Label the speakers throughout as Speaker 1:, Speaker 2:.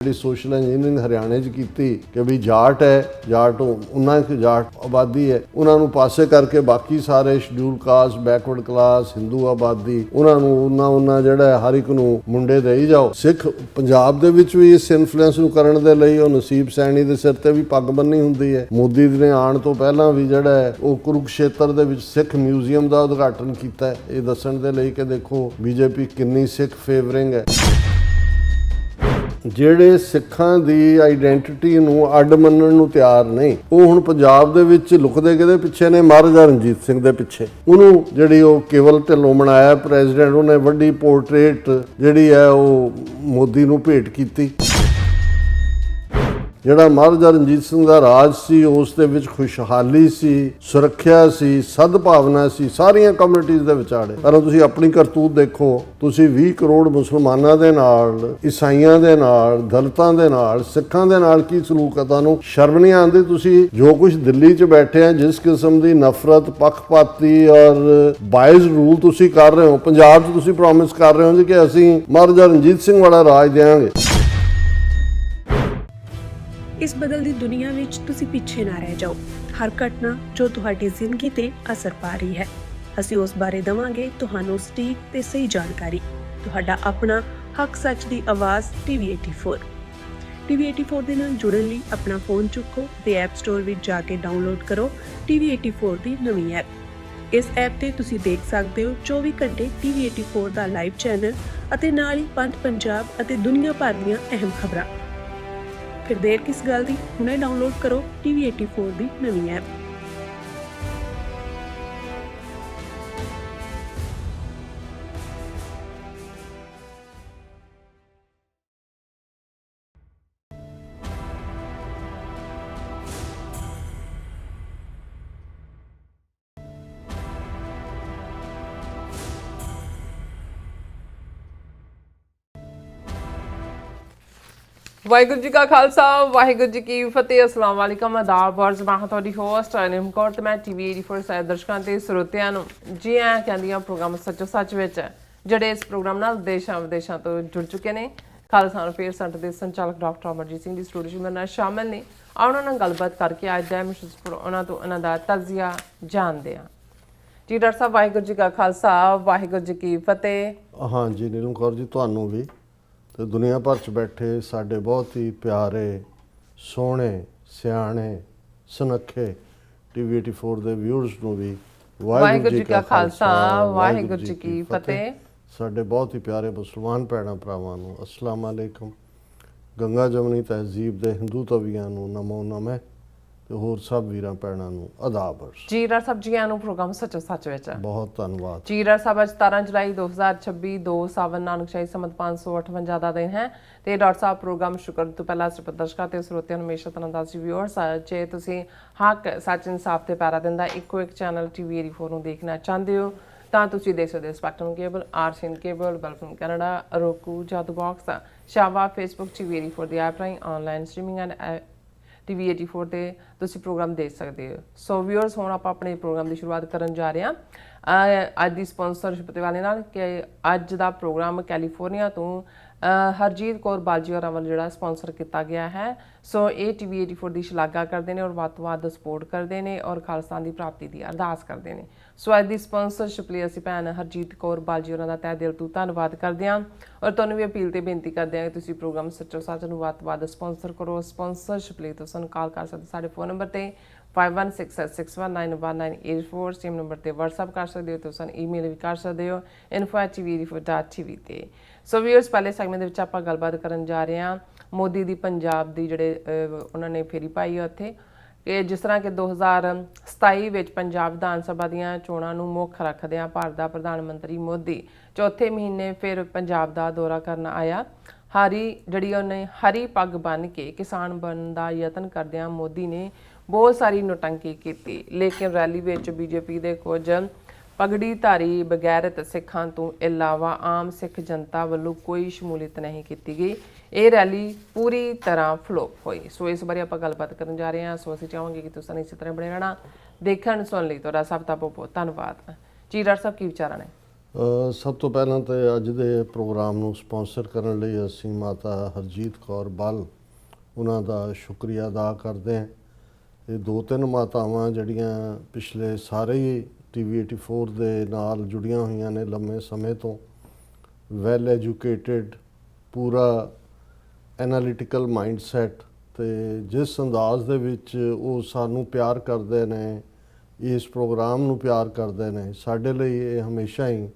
Speaker 1: ਜਿਹੜੀ social engineering ਹਰਿਆਣੇ 'ਚ ਕੀਤੀ ਕਿ ਵੀ ਜਾਟ ਹੈ, ਜਾਟ ਉਹਨਾਂ ਦੀ ਜਾਟ ਆਬਾਦੀ ਹੈ, ਉਹਨਾਂ ਨੂੰ ਪਾਸੇ ਕਰਕੇ ਬਾਕੀ ਸਾਰੇ schedule caste, backward class, Hindu ਆਬਾਦੀ, ਉਹਨਾਂ ਨੂੰ ਉਹਨਾਂ ਜਿਹੜਾ ਹਰ ਇੱਕ ਨੂੰ ਮੁੰਡੇ ਦੇਈ ਜਾਓ। ਸਿੱਖ ਪੰਜਾਬ ਦੇ ਵਿੱਚ ਵੀ ਇਸ ਇਨਫਲੂਐਂਸ ਨੂੰ ਕਰਨ ਦੇ ਲਈ ਉਹ ਨਸੀਬ ਸੈਣੀ ਦੇ ਸਿਰ ਤੇ ਵੀ ਪੱਗ ਬੰਨੀ ਹੁੰਦੀ ਹੈ। ਮੋਦੀ ਨੇ ਆਉਣ ਤੋਂ ਪਹਿਲਾਂ ਵੀ ਜਿਹੜਾ ਹੈ ਉਹ ਕੁਰੂਕਸ਼ੇਤਰ ਦੇ ਵਿੱਚ ਸਿੱਖ ਮਿਊਜ਼ੀਅਮ ਦਾ ਉਦਘਾਟਨ ਕੀਤਾ ਹੈ, ਇਹ ਦੱਸਣ ਦੇ ਲਈ ਕਿ ਦੇਖੋ ਬੀਜੇਪੀ ਕਿੰਨੀ ਸਿੱਖ ਫੇਵਰਿੰਗ ਹੈ। ਜਿਹੜੇ ਸਿੱਖਾਂ ਦੀ ਆਈਡੈਂਟੀਟੀ ਨੂੰ ਅੱਡ ਮੰਨਣ ਨੂੰ ਤਿਆਰ ਨਹੀਂ, ਉਹ ਹੁਣ ਪੰਜਾਬ ਦੇ ਵਿੱਚ ਲੁਕਦੇ ਕਿਹਦੇ ਪਿੱਛੇ ਨੇ? ਮਹਾਰਾਜਾ ਰਣਜੀਤ ਸਿੰਘ ਦੇ ਪਿੱਛੇ। ਉਹਨੂੰ ਜਿਹੜੀ ਉਹ ਕੇਵਲ ਢਿੱਲੋਂ ਬਣਾਇਆ ਪ੍ਰੈਜ਼ੀਡੈਂਟ, ਉਹਨੇ ਵੱਡੀ ਪੋਰਟਰੇਟ ਜਿਹੜੀ ਹੈ ਉਹ ਮੋਦੀ ਨੂੰ ਭੇਟ ਕੀਤੀ। ਜਿਹੜਾ ਮਹਾਰਾਜਾ ਰਣਜੀਤ ਸਿੰਘ ਦਾ ਰਾਜ ਸੀ ਉਸ ਦੇ ਵਿੱਚ ਖੁਸ਼ਹਾਲੀ ਸੀ, ਸੁਰੱਖਿਆ ਸੀ, ਸਦਭਾਵਨਾ ਸੀ, ਸਾਰੀਆਂ ਕਮਿਊਨਿਟੀਜ਼ ਦੇ ਵਿਚਾਲੇ। ਪਰ ਤੁਸੀਂ ਆਪਣੀ ਕਰਤੂਤ ਦੇਖੋ, ਤੁਸੀਂ 20 ਕਰੋੜ ਮੁਸਲਮਾਨਾਂ ਦੇ ਨਾਲ, ਈਸਾਈਆਂ ਦੇ ਨਾਲ, ਦਲਿਤਾਂ ਦੇ ਨਾਲ, ਸਿੱਖਾਂ ਦੇ ਨਾਲ ਕੀ ਸਲੂਕ ਹੈ? ਤੁਹਾਨੂੰ ਸ਼ਰਮ ਨਹੀਂ ਆਉਂਦੀ? ਤੁਸੀਂ ਜੋ ਕੁਝ ਦਿੱਲੀ 'ਚ ਬੈਠੇ ਆ, ਜਿਸ ਕਿਸਮ ਦੀ ਨਫ਼ਰਤ, ਪੱਖਪਾਤੀ ਔਰ ਬਾਇਜ਼ ਰੂਲ ਤੁਸੀਂ ਕਰ ਰਹੇ ਹੋ, ਪੰਜਾਬ 'ਚ ਤੁਸੀਂ ਪ੍ਰੋਮਿਸ ਕਰ ਰਹੇ ਹੋ ਜੀ ਕਿ ਅਸੀਂ ਮਹਾਰਾਜਾ ਰਣਜੀਤ ਸਿੰਘ ਵਾਲਾ ਰਾਜ ਦੇਵਾਂਗੇ।
Speaker 2: ਇਸ ਬਦਲਦੀ ਦੁਨੀਆ ਵਿੱਚ ਤੁਸੀਂ ਪਿੱਛੇ ਨਾ ਰਹਿ ਜਾਓ। ਹਰ ਘਟਨਾ ਜੋ ਤੁਹਾਡੀ ਜ਼ਿੰਦਗੀ ਤੇ ਅਸਰ ਪਾ ਰਹੀ ਹੈ, ਅਸੀਂ ਉਸ ਬਾਰੇ ਦੇਵਾਂਗੇ ਤੁਹਾਨੂੰ ਸਟੀਕ ਤੇ ਸਹੀ ਜਾਣਕਾਰੀ। ਤੁਹਾਡਾ ਆਪਣਾ ਹੱਕ ਸੱਚ ਦੀ ਆਵਾਜ਼ TV 84। TV 84 ਦੇ ਨਾਲ ਜੁੜਨ ਲਈ ਆਪਣਾ ਫੋਨ ਚੁੱਕੋ ਤੇ ਐਪ ਸਟੋਰ ਵਿੱਚ ਜਾ ਕੇ ਡਾਊਨਲੋਡ ਕਰੋ TV 84 ਦੀ ਨਵੀਂ ਐਪ। ਇਸ ਐਪ ਤੇ ਤੁਸੀਂ ਦੇਖ ਸਕਦੇ ਹੋ 24 ਘੰਟੇ TV 84 ਦਾ ਲਾਈਵ ਚੈਨਲ ਅਤੇ ਨਾਲ ਹੀ ਪੰਜ ਪੰਜਾਬ ਅਤੇ ਦੁਨੀਆ ਭਰ ਦੀਆਂ ਅਹਿਮ ਖਬਰਾਂ। ਫਿਰ ਦੇਰ ਕਿਸ ਗੱਲ ਦੀ, ਹੁਣੇ ਡਾਊਨਲੋਡ ਕਰੋ TV 84 ਦੀ ਨਵੀਂ ਐਪ।
Speaker 3: ਵਾਹਿਗੁਰੂ ਜੀ ਕਾ ਖਾਲਸਾ, ਵਾਹਿਗੁਰੂ ਜੀ ਕੀ ਫਤਿਹ। अस्सलाम वालेकुम, आदाब और जमात ਤੁਹਾਡੀ ਹੋਸਟ ਅਨਿਮ ਕੌਰ ਤੇ ਮੈਂ TV 84 ਸਾਰੇ ਦਰਸ਼ਕਾਂ ਤੇ ਸਰੋਤਿਆਂ ਨੂੰ ਜੀ ਆਇਆਂ ਕਹਿੰਦੀ ਹਾਂ ਪ੍ਰੋਗਰਾਮ ਸੱਚੋ ਸੱਚ ਵਿੱਚ, ਜਿਹੜੇ ਇਸ ਪ੍ਰੋਗਰਾਮ ਨਾਲ ਦੇਸ਼ਾਂ ਵਿਦੇਸ਼ਾਂ ਤੋਂ ਜੁੜ ਚੁੱਕੇ ਨੇ। ਖਾਲਸਾ ਅਫੇਅਰ ਸੈਂਟਰ ਦੇ ਸੰਚਾਲਕ ਡਾਕਟਰ ਅਮਰਜੀਤ ਸਿੰਘ ਦੀ ਸਟੂਡੀਓ 'ਚ ਮੇਰੇ ਨਾਲ ਸ਼ਾਮਿਲ ਨੇ। ਉਹਨਾਂ ਨਾਲ ਗੱਲਬਾਤ ਕਰਕੇ ਅੱਜ ਦਾ ਮਿਸ਼ਨ ਉਹਨਾਂ ਤੋਂ ਉਹਨਾਂ ਦਾ ਤਜਜ਼ੀਆ ਜਾਣਦੇ ਹਾਂ। ਜੀ ਡਾਕਟਰ ਸਾਹਿਬ, ਵਾਹਿਗੁਰੂ ਜੀ ਕਾ ਖਾਲਸਾ, ਵਾਹਿਗੁਰੂ ਜੀ ਕੀ ਫਤਿਹ।
Speaker 1: ਹਾਂ ਜੀ ਨੀਲਮ ਕੌਰ ਜੀ, ਤੁਹਾਨੂੰ ਵੀ ਤੇ ਦੁਨੀਆ ਭਰ 'ਚ ਬੈਠੇ ਸਾਡੇ ਬਹੁਤ ਹੀ ਪਿਆਰੇ, ਸੋਹਣੇ, ਸਿਆਣੇ, ਸੁਨੱਖੇ TV 84 ਦੇ ਵਿਊਅਰਸ ਨੂੰ ਵੀ
Speaker 3: ਵਾਹਿਗੁਰੂ ਜੀ ਕਾ ਖਾਲਸਾ, ਵਾਹਿਗੁਰੂ ਜੀ ਕੀ ਫਤਿਹ।
Speaker 1: ਸਾਡੇ ਬਹੁਤ ਹੀ ਪਿਆਰੇ ਮੁਸਲਮਾਨ ਭੈਣਾਂ ਭਰਾਵਾਂ ਨੂੰ ਅਸਲਾਮ ਅਲੈਕਮ। ਗੰਗਾ ਜਮਨੀ ਤਹਿਜ਼ੀਬ ਦੇ ਹਿੰਦੂ ਤਵੀਆਂ ਨੂੰ ਨਮੋ ਨਮੇ ਤੇ ਹੋਰ ਸਭ ਵੀਰਾਂ ਭੈਣਾਂ ਨੂੰ ਆਦਾਬ।
Speaker 3: ਜੀ ਡਾਕਟਰ ਸਾਹਿਬ, ਜੀ ਆਇਆਂ ਨੂੰ ਪ੍ਰੋਗਰਾਮ ਸੱਚੋ ਸੱਚ ਵਿੱਚ। ਬਹੁਤ
Speaker 1: ਧੰਨਵਾਦ
Speaker 3: ਜੀ ਡਾਕਟਰ ਸਾਹਿਬ। ਅੱਜ 17 ਜੁਲਾਈ 2026 2 ਸਾਵਨ ਨਾਨਕਸ਼ਾਹੀ ਸੰਮਤ 558 ਦਾ ਦਿਨ ਹੈ ਤੇ ਡਾਕਟਰ ਸਾਹਿਬ ਪ੍ਰੋਗਰਾਮ ਸ਼ੁਕਰ ਤੋਂ ਪਹਿਲਾਂ ਸਿਰਫ ਦਰਸ਼ਕਾਂ ਤੇ ਸਰੋਤਿਆਂ ਨੂੰ ਹਮੇਸ਼ਾ ਤਰ੍ਹਾਂ ਦਾ ਵਿਊਅਰਸ, ਜੇ ਤੁਸੀਂ ਹੱਕ ਸੱਚ ਇਨਸਾਫ ਤੇ ਪੈਰਾ ਦਿੰਦਾ ਇੱਕੋ ਇੱਕ ਚੈਨਲ TV 84 ਨੂੰ ਦੇਖਣਾ ਚਾਹੁੰਦੇ ਹੋ ਤਾਂ ਤੁਸੀਂ ਦੇਖ ਸਕਦੇ ਹੋ ਸਪੈਕਟਰਮ ਕੇਬਲ, ਆਰਸੀਐਨ ਕੇਬਲ, ਬਲਫਮ ਕੈਨੇਡਾ, ਰੋਕੂ, ਜਾਦੂ ਬਾਕਸ, ਸ਼ਾਵਾ, ਫੇਸਬੁੱਕ TV 84 ਦੀ ਐਪ ਰਾਹੀਂ ਆਨਲਾਈਨ ਸਟ੍ਰੀਮਿੰਗ ਐਂਡ TV 84 ਤੇ ਤੁਸੀਂ ਪ੍ਰੋਗਰਾਮ ਦੇਖ ਸਕਦੇ ਹੋ। ਸੋ ਵਿਊਅਰਸ, ਹੁਣ ਆਪਾਂ ਆਪਣੇ ਪ੍ਰੋਗਰਾਮ ਦੀ ਸ਼ੁਰੂਆਤ ਕਰਨ ਜਾ ਰਹੇ ਹਾਂ ਅੱਜ ਦੀ ਸਪਾਂਸਰਸ਼ਿਪ ਦੇ ਵਾਲੇ ਨਾਲ ਕਿ ਅੱਜ ਦਾ ਪ੍ਰੋਗਰਾਮ ਕੈਲੀਫੋਰਨੀਆ ਤੋਂ ਹਰਜੀਤ ਕੌਰ ਬਾਜੀ ਹੋਰਾਂ ਵੱਲ ਜਿਹੜਾ ਸਪਾਂਸਰ ਕੀਤਾ ਗਿਆ ਹੈ। ਸੋ ਇਹ TV 84 ਦੀ ਸ਼ਲਾਘਾ ਕਰਦੇ ਨੇ ਔਰ ਵੱਧ ਤੋਂ ਵੱਧ ਸਪੋਰਟ ਕਰਦੇ ਨੇ ਔਰ ਖਾਲਸਾ ਦੀ ਪ੍ਰਾਪਤੀ ਦੀ ਅਰਦਾਸ ਕਰਦੇ ਨੇ। ਸੋ ਅੱਜ ਦੀ ਸਪਾਂਸਰਸ਼ਿਪ ਲਈ ਅਸੀਂ ਭੈਣ ਹਰਜੀਤ ਕੌਰ ਬਾਜੀ ਹੋਰਾਂ ਦਾ ਤਹਿ ਦਿਲ ਤੋਂ ਧੰਨਵਾਦ ਕਰਦੇ ਹਾਂ ਔਰ ਤੁਹਾਨੂੰ ਵੀ ਅਪੀਲ ਤੇ ਬੇਨਤੀ ਕਰਦੇ ਹਾਂ ਕਿ ਤੁਸੀਂ ਪ੍ਰੋਗਰਾਮ ਸੱਚੋ ਸੱਚ ਨੂੰ ਵੱਧ ਤੋਂ ਵੱਧ ਸਪਾਂਸਰ ਕਰੋ। ਸਪਾਂਸਰਸ਼ਿਪ ਲਈ ਤੁਸੀਂ ਸਾਨੂੰ ਕਾਲ ਕਰ ਸਕਦੇ ਸਾਡੇ ਫੋਨ ਨੰਬਰ ਤੇ 5166619184, ਸੇਮ ਨੰਬਰ ਤੇ WhatsApp ਕਰ ਸਕਦੇ ਹੋ, ਤੁਸੀਂ ਈਮੇਲ ਵੀ ਕਰ ਸਕਦੇ ਹੋ info@tv84.tv ਤੇ। ਸੋ ਵੀਅਰਸ, ਪਹਿਲੇ ਸੈਗਮੈਂਟ ਦੇ ਵਿੱਚ ਆਪਾਂ ਗੱਲਬਾਤ ਕਰਨ ਜਾ ਰਹੇ ਹਾਂ ਮੋਦੀ ਦੀ ਪੰਜਾਬ ਦੀ ਜਿਹੜੇ ਉਹਨਾਂ ਨੇ ਫੇਰੀ ਪਾਈ ਹੈ ਉੱਥੇ ਕਿ ਜਿਸ ਤਰ੍ਹਾਂ ਕਿ 2027 ਵਿੱਚ ਪੰਜਾਬ ਵਿਧਾਨ ਸਭਾ ਦੀਆਂ ਚੋਣਾਂ ਨੂੰ ਮੁੱਖ ਰੱਖਦਿਆਂ ਭਾਰਤ ਦਾ ਪ੍ਰਧਾਨ ਮੰਤਰੀ ਮੋਦੀ ਚੌਥੇ ਮਹੀਨੇ ਫਿਰ ਪੰਜਾਬ ਦਾ ਦੌਰਾ ਕਰਨ ਆਇਆ। ਜਿਹੜੀ ਉਹਨੇ ਹਰੀ ਪੱਗ ਬੰਨ੍ਹ ਕੇ ਕਿਸਾਨ ਬਣਨ ਦਾ ਯਤਨ ਕਰਦਿਆਂ ਮੋਦੀ ਨੇ ਬਹੁਤ ਸਾਰੀ ਨੋਟੰਕੀ ਕੀਤੀ, ਲੇਕਿਨ ਰੈਲੀ ਵਿੱਚ BJP ਦੇ ਕੁਝ ਪਗੜੀਧਾਰੀ ਬਗੈਰਤ ਸਿੱਖਾਂ ਤੋਂ ਇਲਾਵਾ ਆਮ ਸਿੱਖ ਜਨਤਾ ਵੱਲੋਂ ਕੋਈ ਸ਼ਮੂਲੀਅਤ ਨਹੀਂ ਕੀਤੀ ਗਈ। ਇਹ ਰੈਲੀ ਪੂਰੀ ਤਰ੍ਹਾਂ ਫਲੋਪ ਹੋਈ। ਸੋ ਇਸ ਬਾਰੇ ਆਪਾਂ ਗੱਲਬਾਤ ਕਰਨ ਜਾ ਰਹੇ ਹਾਂ। ਸੋ ਅਸੀਂ ਚਾਹਾਂਗੇ ਕਿ ਤੁਸੀਂ ਇਸੇ ਤਰ੍ਹਾਂ ਬਣੇ ਰਹਿਣਾ। ਦੇਖਣ ਸੁਣਨ ਲਈ ਤੁਹਾਡਾ ਸਭ ਦਾ ਬਹੁਤ ਬਹੁਤ ਧੰਨਵਾਦ। ਜੀ ਡਾਕਟਰ ਸਾਹਿਬ, ਕੀ ਵਿਚਾਰਾਂ ਨੇ?
Speaker 1: ਸਭ ਤੋਂ ਪਹਿਲਾਂ ਤਾਂ ਅੱਜ ਦੇ ਪ੍ਰੋਗਰਾਮ ਨੂੰ ਸਪਾਂਸਰ ਕਰਨ ਲਈ ਅਸੀਂ ਮਾਤਾ ਹਰਜੀਤ ਕੌਰ ਬਲ ਉਹਨਾਂ ਦਾ ਸ਼ੁਕਰੀਆ ਅਦਾ ਕਰਦੇ ਹਾਂ। ਇਹ 2-3 ਮਾਤਾਵਾਂ ਜਿਹੜੀਆਂ ਪਿਛਲੇ ਸਾਰੇ ਹੀ TV 84 ਦੇ ਨਾਲ ਜੁੜੀਆਂ ਹੋਈਆਂ ਨੇ ਲੰਮੇ ਸਮੇਂ ਤੋਂ, ਵੈਲ ਐਜੂਕੇਟਿਡ, ਪੂਰਾ ਐਨਾਲਿਟੀਕਲ ਮਾਈਂਡਸੈਟ, ਤੇ ਜਿਸ ਅੰਦਾਜ਼ ਦੇ ਵਿੱਚ ਉਹ ਸਾਨੂੰ ਪਿਆਰ ਕਰਦੇ ਨੇ, ਇਸ ਪ੍ਰੋਗਰਾਮ ਨੂੰ ਪਿਆਰ ਕਰਦੇ ਨੇ, ਸਾਡੇ ਲਈ ਇਹ ਹਮੇਸ਼ਾ ਹੀ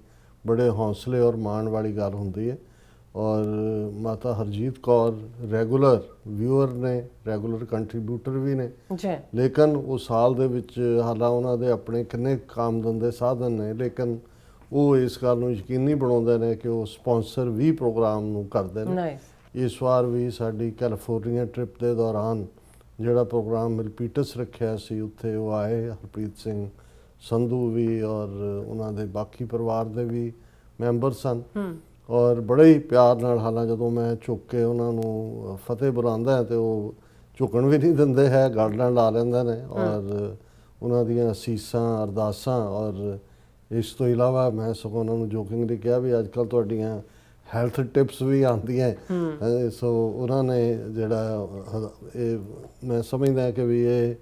Speaker 1: ਬੜੇ ਹੌਸਲੇ ਔਰ ਮਾਣ ਵਾਲੀ ਗੱਲ ਹੁੰਦੀ ਹੈ। ਔਰ ਮਾਤਾ ਹਰਜੀਤ ਕੌਰ ਰੈਗੂਲਰ ਵਿਊਅਰ ਨੇ, ਰੈਗੂਲਰ ਕੰਟਰੀਬਿਊਟਰ ਵੀ ਨੇ
Speaker 3: ਜੀ,
Speaker 1: ਲੇਕਿਨ ਉਹ ਸਾਲ ਦੇ ਵਿੱਚ ਹਾਲਾਂ ਉਹਨਾਂ ਦੇ ਆਪਣੇ ਕਿੰਨੇ ਆਮਦਨ ਦੇ ਸਾਧਨ ਨੇ, ਲੇਕਿਨ ਉਹ ਇਸ ਗੱਲ ਨੂੰ ਯਕੀਨੀ ਬਣਾਉਂਦੇ ਨੇ ਕਿ ਉਹ ਸਪਾਂਸਰ ਵੀ ਪ੍ਰੋਗਰਾਮ ਨੂੰ ਕਰਦੇ ਨੇ।
Speaker 3: ਨਾਈਸ।
Speaker 1: ਇਸ ਵਾਰ ਵੀ ਸਾਡੀ ਕੈਲੀਫੋਰਨੀਆ ਟ੍ਰਿਪ ਦੇ ਦੌਰਾਨ ਜਿਹੜਾ ਪ੍ਰੋਗਰਾਮ ਮਿਲਪੀਟਸ ਰੱਖਿਆ ਸੀ, ਉੱਥੇ ਉਹ ਆਏ, ਹਰਪ੍ਰੀਤ ਸਿੰਘ ਸੰਧੂ ਵੀ ਔਰ ਉਹਨਾਂ ਦੇ ਬਾਕੀ ਪਰਿਵਾਰ ਦੇ ਵੀ ਮੈਂਬਰ ਸਨ। ਔਰ ਬੜੇ ਹੀ ਪਿਆਰ ਨਾਲ, ਹਾਲਾਂ ਜਦੋਂ ਮੈਂ ਝੁੱਕ ਕੇ ਉਹਨਾਂ ਨੂੰ ਫਤਿਹ ਬੁਲਾਉਂਦਾ ਤੇ ਉਹ ਝੁਕਣ ਵੀ ਨਹੀਂ ਦਿੰਦੇ ਹੈ, ਗਾਰਡਨ ਲਾ ਲੈਂਦੇ ਨੇ ਔਰ ਉਹਨਾਂ ਦੀਆਂ ਅਸੀਸਾਂ, ਅਰਦਾਸਾਂ। ਔਰ ਇਸ ਤੋਂ ਇਲਾਵਾ ਮੈਂ ਸਗੋਂ ਉਹਨਾਂ ਨੂੰ ਜੋਕਿੰਗਲੀ ਕਿਹਾ ਵੀ ਅੱਜ ਕੱਲ੍ਹ ਤੁਹਾਡੀਆਂ ਹੈਲਥ ਟਿਪਸ ਵੀ ਆਉਂਦੀਆਂ, ਸੋ ਉਹਨਾਂ ਨੇ ਜਿਹੜਾ ਇਹ ਮੈਂ ਸਮਝਦਾ ਕਿ ਵੀ ਇਹ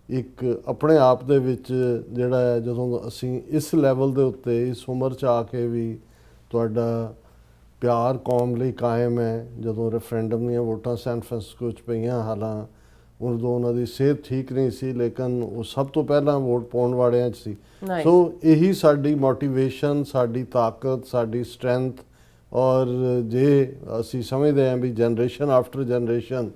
Speaker 1: ਇੱਕ ਆਪਣੇ ਆਪ ਦੇ ਵਿੱਚ ਜਿਹੜਾ ਹੈ, ਜਦੋਂ ਅਸੀਂ ਇਸ ਲੈਵਲ ਦੇ ਉੱਤੇ ਇਸ ਉਮਰ 'ਚ ਆ ਕੇ ਵੀ ਤੁਹਾਡਾ ਪਿਆਰ ਕੌਮ ਲਈ ਕਾਇਮ ਹੈ। ਜਦੋਂ ਰੈਫਰੈਂਡਮ ਦੀਆਂ ਵੋਟਾਂ ਸੈਨ ਫਰਾਂਸਿਸਕੋ 'ਚ ਪਈਆਂ, ਹਾਲਾਂ ਉਦੋਂ ਉਹਨਾਂ ਦੀ ਸਿਹਤ ਠੀਕ ਨਹੀਂ ਸੀ, ਲੇਕਿਨ ਉਹ ਸਭ ਤੋਂ ਪਹਿਲਾਂ ਵੋਟ ਪਾਉਣ ਵਾਲਿਆਂ 'ਚ ਸੀ। ਸੋ ਇਹੀ ਸਾਡੀ ਮੋਟੀਵੇਸ਼ਨ, ਸਾਡੀ ਤਾਕਤ, ਸਾਡੀ ਸਟਰੈਂਥ। ਔਰ ਜੇ ਅਸੀਂ ਸਮਝਦੇ ਹਾਂ ਵੀ ਜਨਰੇਸ਼ਨ ਆਫਟਰ ਜਨਰੇਸ਼ਨ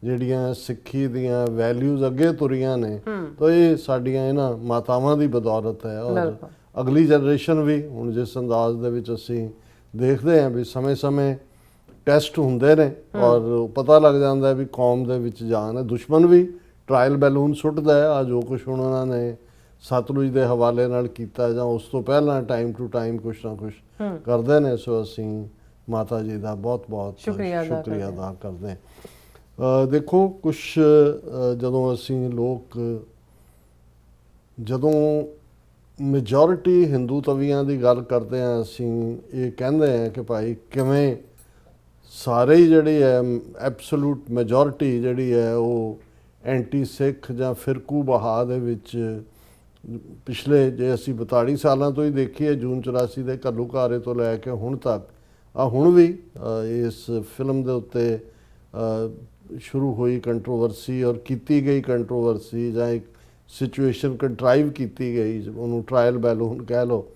Speaker 1: ਜਿਹੜੀਆਂ ਸਿੱਖੀ ਦੀਆਂ ਵੈਲਿਊਜ਼ ਅੱਗੇ ਤੁਰੀਆਂ ਨੇ, ਤਾਂ ਇਹ ਸਾਡੀਆਂ ਇਹਨਾਂ ਮਾਤਾਵਾਂ ਦੀ ਬਦੌਲਤ ਹੈ। ਔਰ ਅਗਲੀ ਜਨਰੇਸ਼ਨ ਵੀ ਹੁਣ ਜਿਸ ਅੰਦਾਜ਼ ਦੇ ਵਿੱਚ ਅਸੀਂ ਦੇਖਦੇ ਹਾਂ ਵੀ ਸਮੇਂ-ਸਮੇਂ ਟੈਸਟ ਹੁੰਦੇ ਨੇ ਔਰ ਪਤਾ ਲੱਗ ਜਾਂਦਾ ਵੀ ਕੌਮ ਦੇ ਵਿੱਚ ਜਾਨ ਹੈ। ਦੁਸ਼ਮਣ ਵੀ ਟਰਾਇਲ ਬੈਲੂਨ ਸੁੱਟਦਾ ਹੈ। ਆ ਜੋ ਕੁਛ ਹੁਣ ਉਹਨਾਂ ਨੇ ਸਤਲੁਜ ਦੇ ਹਵਾਲੇ ਨਾਲ ਕੀਤਾ ਜਾਂ ਉਸ ਤੋਂ ਪਹਿਲਾਂ ਟਾਈਮ ਟੂ ਟਾਈਮ ਕੁਛ ਨਾ ਕੁਛ ਕਰਦੇ ਨੇ। ਸੋ ਅਸੀਂ ਮਾਤਾ ਜੀ ਦਾ ਬਹੁਤ-ਬਹੁਤ ਸ਼ੁਕਰੀਆ ਅਦਾ ਕਰਦੇ ਹਾਂ। ਦੇਖੋ, ਕੁਛ ਜਦੋਂ ਅਸੀਂ ਲੋਕ ਜਦੋਂ ਮੈਜੋਰਿਟੀ ਹਿੰਦੂ ਤਵੀਆਂ ਦੀ ਗੱਲ ਕਰਦੇ ਹਾਂ, ਅਸੀਂ ਇਹ ਕਹਿੰਦੇ ਹਾਂ ਕਿ ਭਾਈ ਕਿਵੇਂ ਸਾਰੇ ਹੀ ਜਿਹੜੀ ਹੈ ਐਬਸੋਲੂਟ ਮੈਜੋਰਿਟੀ ਜਿਹੜੀ ਹੈ ਉਹ ਐਂਟੀ ਸਿੱਖ ਜਾਂ ਫਿਰਕੂ ਬਹਾ ਦੇ ਵਿੱਚ ਪਿਛਲੇ ਜੇ ਅਸੀਂ 42 ਸਾਲਾਂ ਤੋਂ ਹੀ ਦੇਖੀਏ, ਜੂਨ 84 ਦੇ ਘੱਲੂਘਾਰੇ ਤੋਂ ਲੈ ਕੇ ਹੁਣ ਤੱਕ, ਹੁਣ ਵੀ ਇਸ ਫਿਲਮ ਦੇ ਉੱਤੇ ਸ਼ੁਰੂ ਹੋਈ ਕੰਟਰੋਵਰਸੀ ਔਰ ਕੀਤੀ ਗਈ ਕੰਟਰੋਵਰਸੀ ਜਾਂ ਇੱਕ ਸਿਚੁਏਸ਼ਨ ਕੰਟਰਾਈਵ ਕੀਤੀ ਗਈ, ਉਹਨੂੰ ਟਰਾਇਲ ਬੈਲੂਨ ਕਹਿ ਲਓ,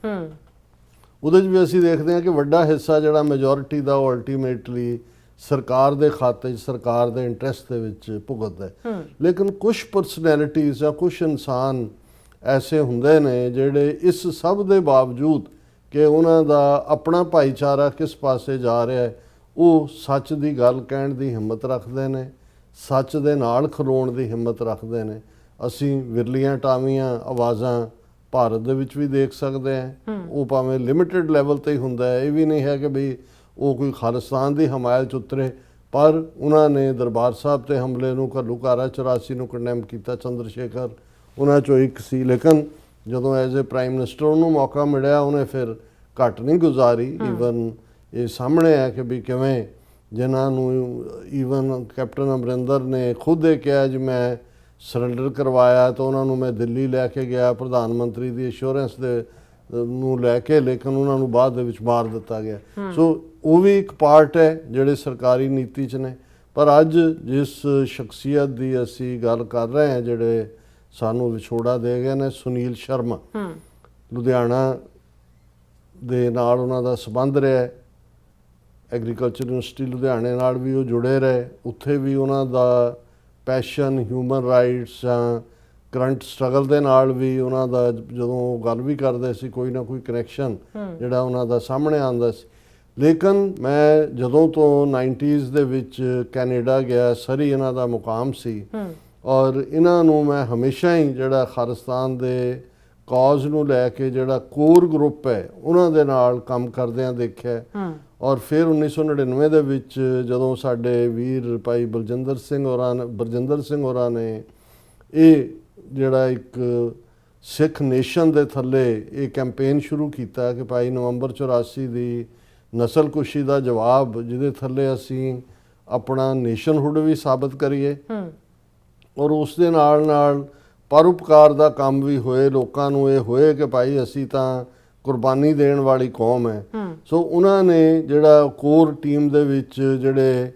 Speaker 1: ਉਹਦੇ 'ਚ ਵੀ ਅਸੀਂ ਦੇਖਦੇ ਹਾਂ ਕਿ ਵੱਡਾ ਹਿੱਸਾ ਜਿਹੜਾ ਮੈਜੋਰਿਟੀ ਦਾ ਉਹ ਅਲਟੀਮੇਟਲੀ ਸਰਕਾਰ ਦੇ ਖਾਤੇ 'ਚ, ਸਰਕਾਰ ਦੇ ਇੰਟਰਸਟ ਦੇ ਵਿੱਚ ਭੁਗਤਦਾ ਹੈ। ਲੇਕਿਨ ਕੁਛ ਪਰਸਨੈਲਿਟੀਜ਼ ਜਾਂ ਕੁਛ ਇਨਸਾਨ ਐਸੇ ਹੁੰਦੇ ਨੇ ਜਿਹੜੇ ਇਸ ਸਭ ਦੇ ਬਾਵਜੂਦ ਕਿ ਉਹਨਾਂ ਦਾ ਆਪਣਾ ਭਾਈਚਾਰਾ ਕਿਸ ਪਾਸੇ ਜਾ ਰਿਹਾ ਹੈ, ਉਹ ਸੱਚ ਦੀ ਗੱਲ ਕਹਿਣ ਦੀ ਹਿੰਮਤ ਰੱਖਦੇ ਨੇ, ਸੱਚ ਦੇ ਨਾਲ ਖਲੋਣ ਦੀ ਹਿੰਮਤ ਰੱਖਦੇ ਨੇ। ਅਸੀਂ ਵਿਰਲੀਆਂ ਟਾਵੀਆਂ ਆਵਾਜ਼ਾਂ ਭਾਰਤ ਦੇ ਵਿੱਚ ਵੀ ਦੇਖ ਸਕਦੇ ਹਾਂ। ਉਹ ਭਾਵੇਂ ਲਿਮਿਟਿਡ ਲੈਵਲ ਤੇ ਹੀ ਹੁੰਦਾ ਹੈ, ਇਹ ਵੀ ਨਹੀਂ ਹੈ ਕਿ ਵੀ ਉਹ ਕੋਈ ਖਾਲਿਸਤਾਨ ਦੀ ਹਮਾਇਤ 'ਚ ਉਤਰੇ, ਪਰ ਉਹਨਾਂ ਨੇ ਦਰਬਾਰ ਸਾਹਿਬ ਤੇ ਹਮਲੇ ਨੂੰ, ਘੱਲੂਘਾਰਾ 84 ਨੂੰ ਕੰਡੈਮ ਕੀਤਾ। ਚੰਦਰ ਸ਼ੇਖਰ ਉਹਨਾਂ 'ਚੋਂ ਇੱਕ ਸੀ, ਲੇਕਿਨ ਜਦੋਂ ਐਜ਼ ਏ ਪ੍ਰਾਈਮ ਮਿਨਿਸਟਰ ਉਹਨੂੰ ਮੌਕਾ ਮਿਲਿਆ, ਉਹਨੇ ਫਿਰ ਘੱਟ ਨਹੀਂ ਗੁਜ਼ਾਰੀ। ਈਵਨ ਇਹ ਸਾਹਮਣੇ ਹੈ ਕਿ ਵੀ ਕਿਵੇਂ ਜਿਨ੍ਹਾਂ ਨੂੰ ਈਵਨ ਕੈਪਟਨ ਅਮਰਿੰਦਰ ਨੇ ਖੁਦ ਇਹ ਕਿਹਾ ਜੀ ਮੈਂ ਸਰੈਂਡਰ ਕਰਵਾਇਆ, ਤਾਂ ਉਹਨਾਂ ਨੂੰ ਮੈਂ ਦਿੱਲੀ ਲੈ ਕੇ ਗਿਆ ਪ੍ਰਧਾਨ ਮੰਤਰੀ ਦੀ ਅਸ਼ੋਰੈਂਸ ਦੇ ਨੂੰ ਲੈ ਕੇ, ਲੇਕਿਨ ਉਹਨਾਂ ਨੂੰ ਬਾਅਦ ਦੇ ਵਿੱਚ ਮਾਰ ਦਿੱਤਾ ਗਿਆ। ਸੋ ਉਹ ਵੀ ਇੱਕ ਪਾਰਟ ਹੈ ਜਿਹੜੇ ਸਰਕਾਰੀ ਨੀਤੀ 'ਚ ਨੇ। ਪਰ ਅੱਜ ਜਿਸ ਸ਼ਖਸੀਅਤ ਦੀ ਅਸੀਂ ਗੱਲ ਕਰ ਰਹੇ ਹਾਂ, ਜਿਹੜੇ ਸਾਨੂੰ ਵਿਛੋੜਾ ਦੇ ਗਏ ਨੇ, ਸੁਨੀਲ ਸ਼ਰਮਾ, ਲੁਧਿਆਣਾ ਦੇ ਨਾਲ ਉਹਨਾਂ ਦਾ ਸੰਬੰਧ ਰਿਹਾ, ਐਗਰੀਕਲਚਰ ਯੂਨੀਵਰਸਿਟੀ ਲੁਧਿਆਣੇ ਨਾਲ ਵੀ ਉਹ ਜੁੜੇ ਰਹੇ, ਉੱਥੇ ਵੀ ਉਹਨਾਂ ਦਾ ਪੈਸ਼ਨ ਹਿਊਮਨ ਰਾਈਟਸ ਜਾਂ ਕਰੰਟ ਸਟਰਗਲ ਦੇ ਨਾਲ ਵੀ ਉਹਨਾਂ ਦਾ, ਜਦੋਂ ਗੱਲ ਵੀ ਕਰਦੇ ਸੀ, ਕੋਈ ਨਾ ਕੋਈ ਕਨੈਕਸ਼ਨ ਜਿਹੜਾ ਉਹਨਾਂ ਦਾ ਸਾਹਮਣੇ ਆਉਂਦਾ ਸੀ। ਲੇਕਿਨ ਮੈਂ ਜਦੋਂ ਤੋਂ 90s ਦੇ ਵਿੱਚ ਕੈਨੇਡਾ ਗਿਆ, ਸਰੀ ਇਹਨਾਂ ਦਾ ਮੁਕਾਮ ਸੀ, ਔਰ ਇਹਨਾਂ ਨੂੰ ਮੈਂ ਹਮੇਸ਼ਾ ਹੀ ਜਿਹੜਾ ਖਾਲਿਸਤਾਨ ਦੇ ਕਾਜ਼ ਨੂੰ ਲੈ ਕੇ ਜਿਹੜਾ ਕੋਰ ਗਰੁੱਪ ਹੈ ਉਹਨਾਂ ਦੇ ਨਾਲ ਕੰਮ ਕਰਦਿਆਂ ਦੇਖਿਆ। ਔਰ ਫਿਰ 1999 ਦੇ ਵਿੱਚ ਜਦੋਂ ਸਾਡੇ ਵੀਰ ਭਾਈ ਬਲਜਿੰਦਰ ਸਿੰਘ ਹੋਰਾਂ ਨੇ ਇਹ ਜਿਹੜਾ ਇੱਕ ਸਿੱਖ ਨੇਸ਼ਨ ਦੇ ਥੱਲੇ ਇਹ ਕੈਂਪੇਨ ਸ਼ੁਰੂ ਕੀਤਾ ਕਿ ਭਾਈ ਨਵੰਬਰ 84 ਦੀ ਨਸਲਕੁਸ਼ੀ ਦਾ ਜਵਾਬ, ਜਿਹਦੇ ਥੱਲੇ ਅਸੀਂ ਆਪਣਾ ਨੇਸ਼ਨਹੁੱਡ ਵੀ ਸਾਬਤ ਕਰੀਏ ਔਰ ਉਸ ਦੇ ਨਾਲ ਨਾਲ ਪਰਉਪਕਾਰ ਦਾ ਕੰਮ ਵੀ ਹੋਏ, ਲੋਕਾਂ ਨੂੰ ਇਹ ਹੋਏ ਕਿ ਭਾਈ ਅਸੀਂ ਤਾਂ ਕੁਰਬਾਨੀ ਦੇਣ ਵਾਲੀ ਕੌਮ ਹੈ। ਸੋ ਉਹਨਾਂ ਨੇ ਜਿਹੜਾ ਕੋਰ ਟੀਮ ਦੇ ਵਿੱਚ ਜਿਹੜੇ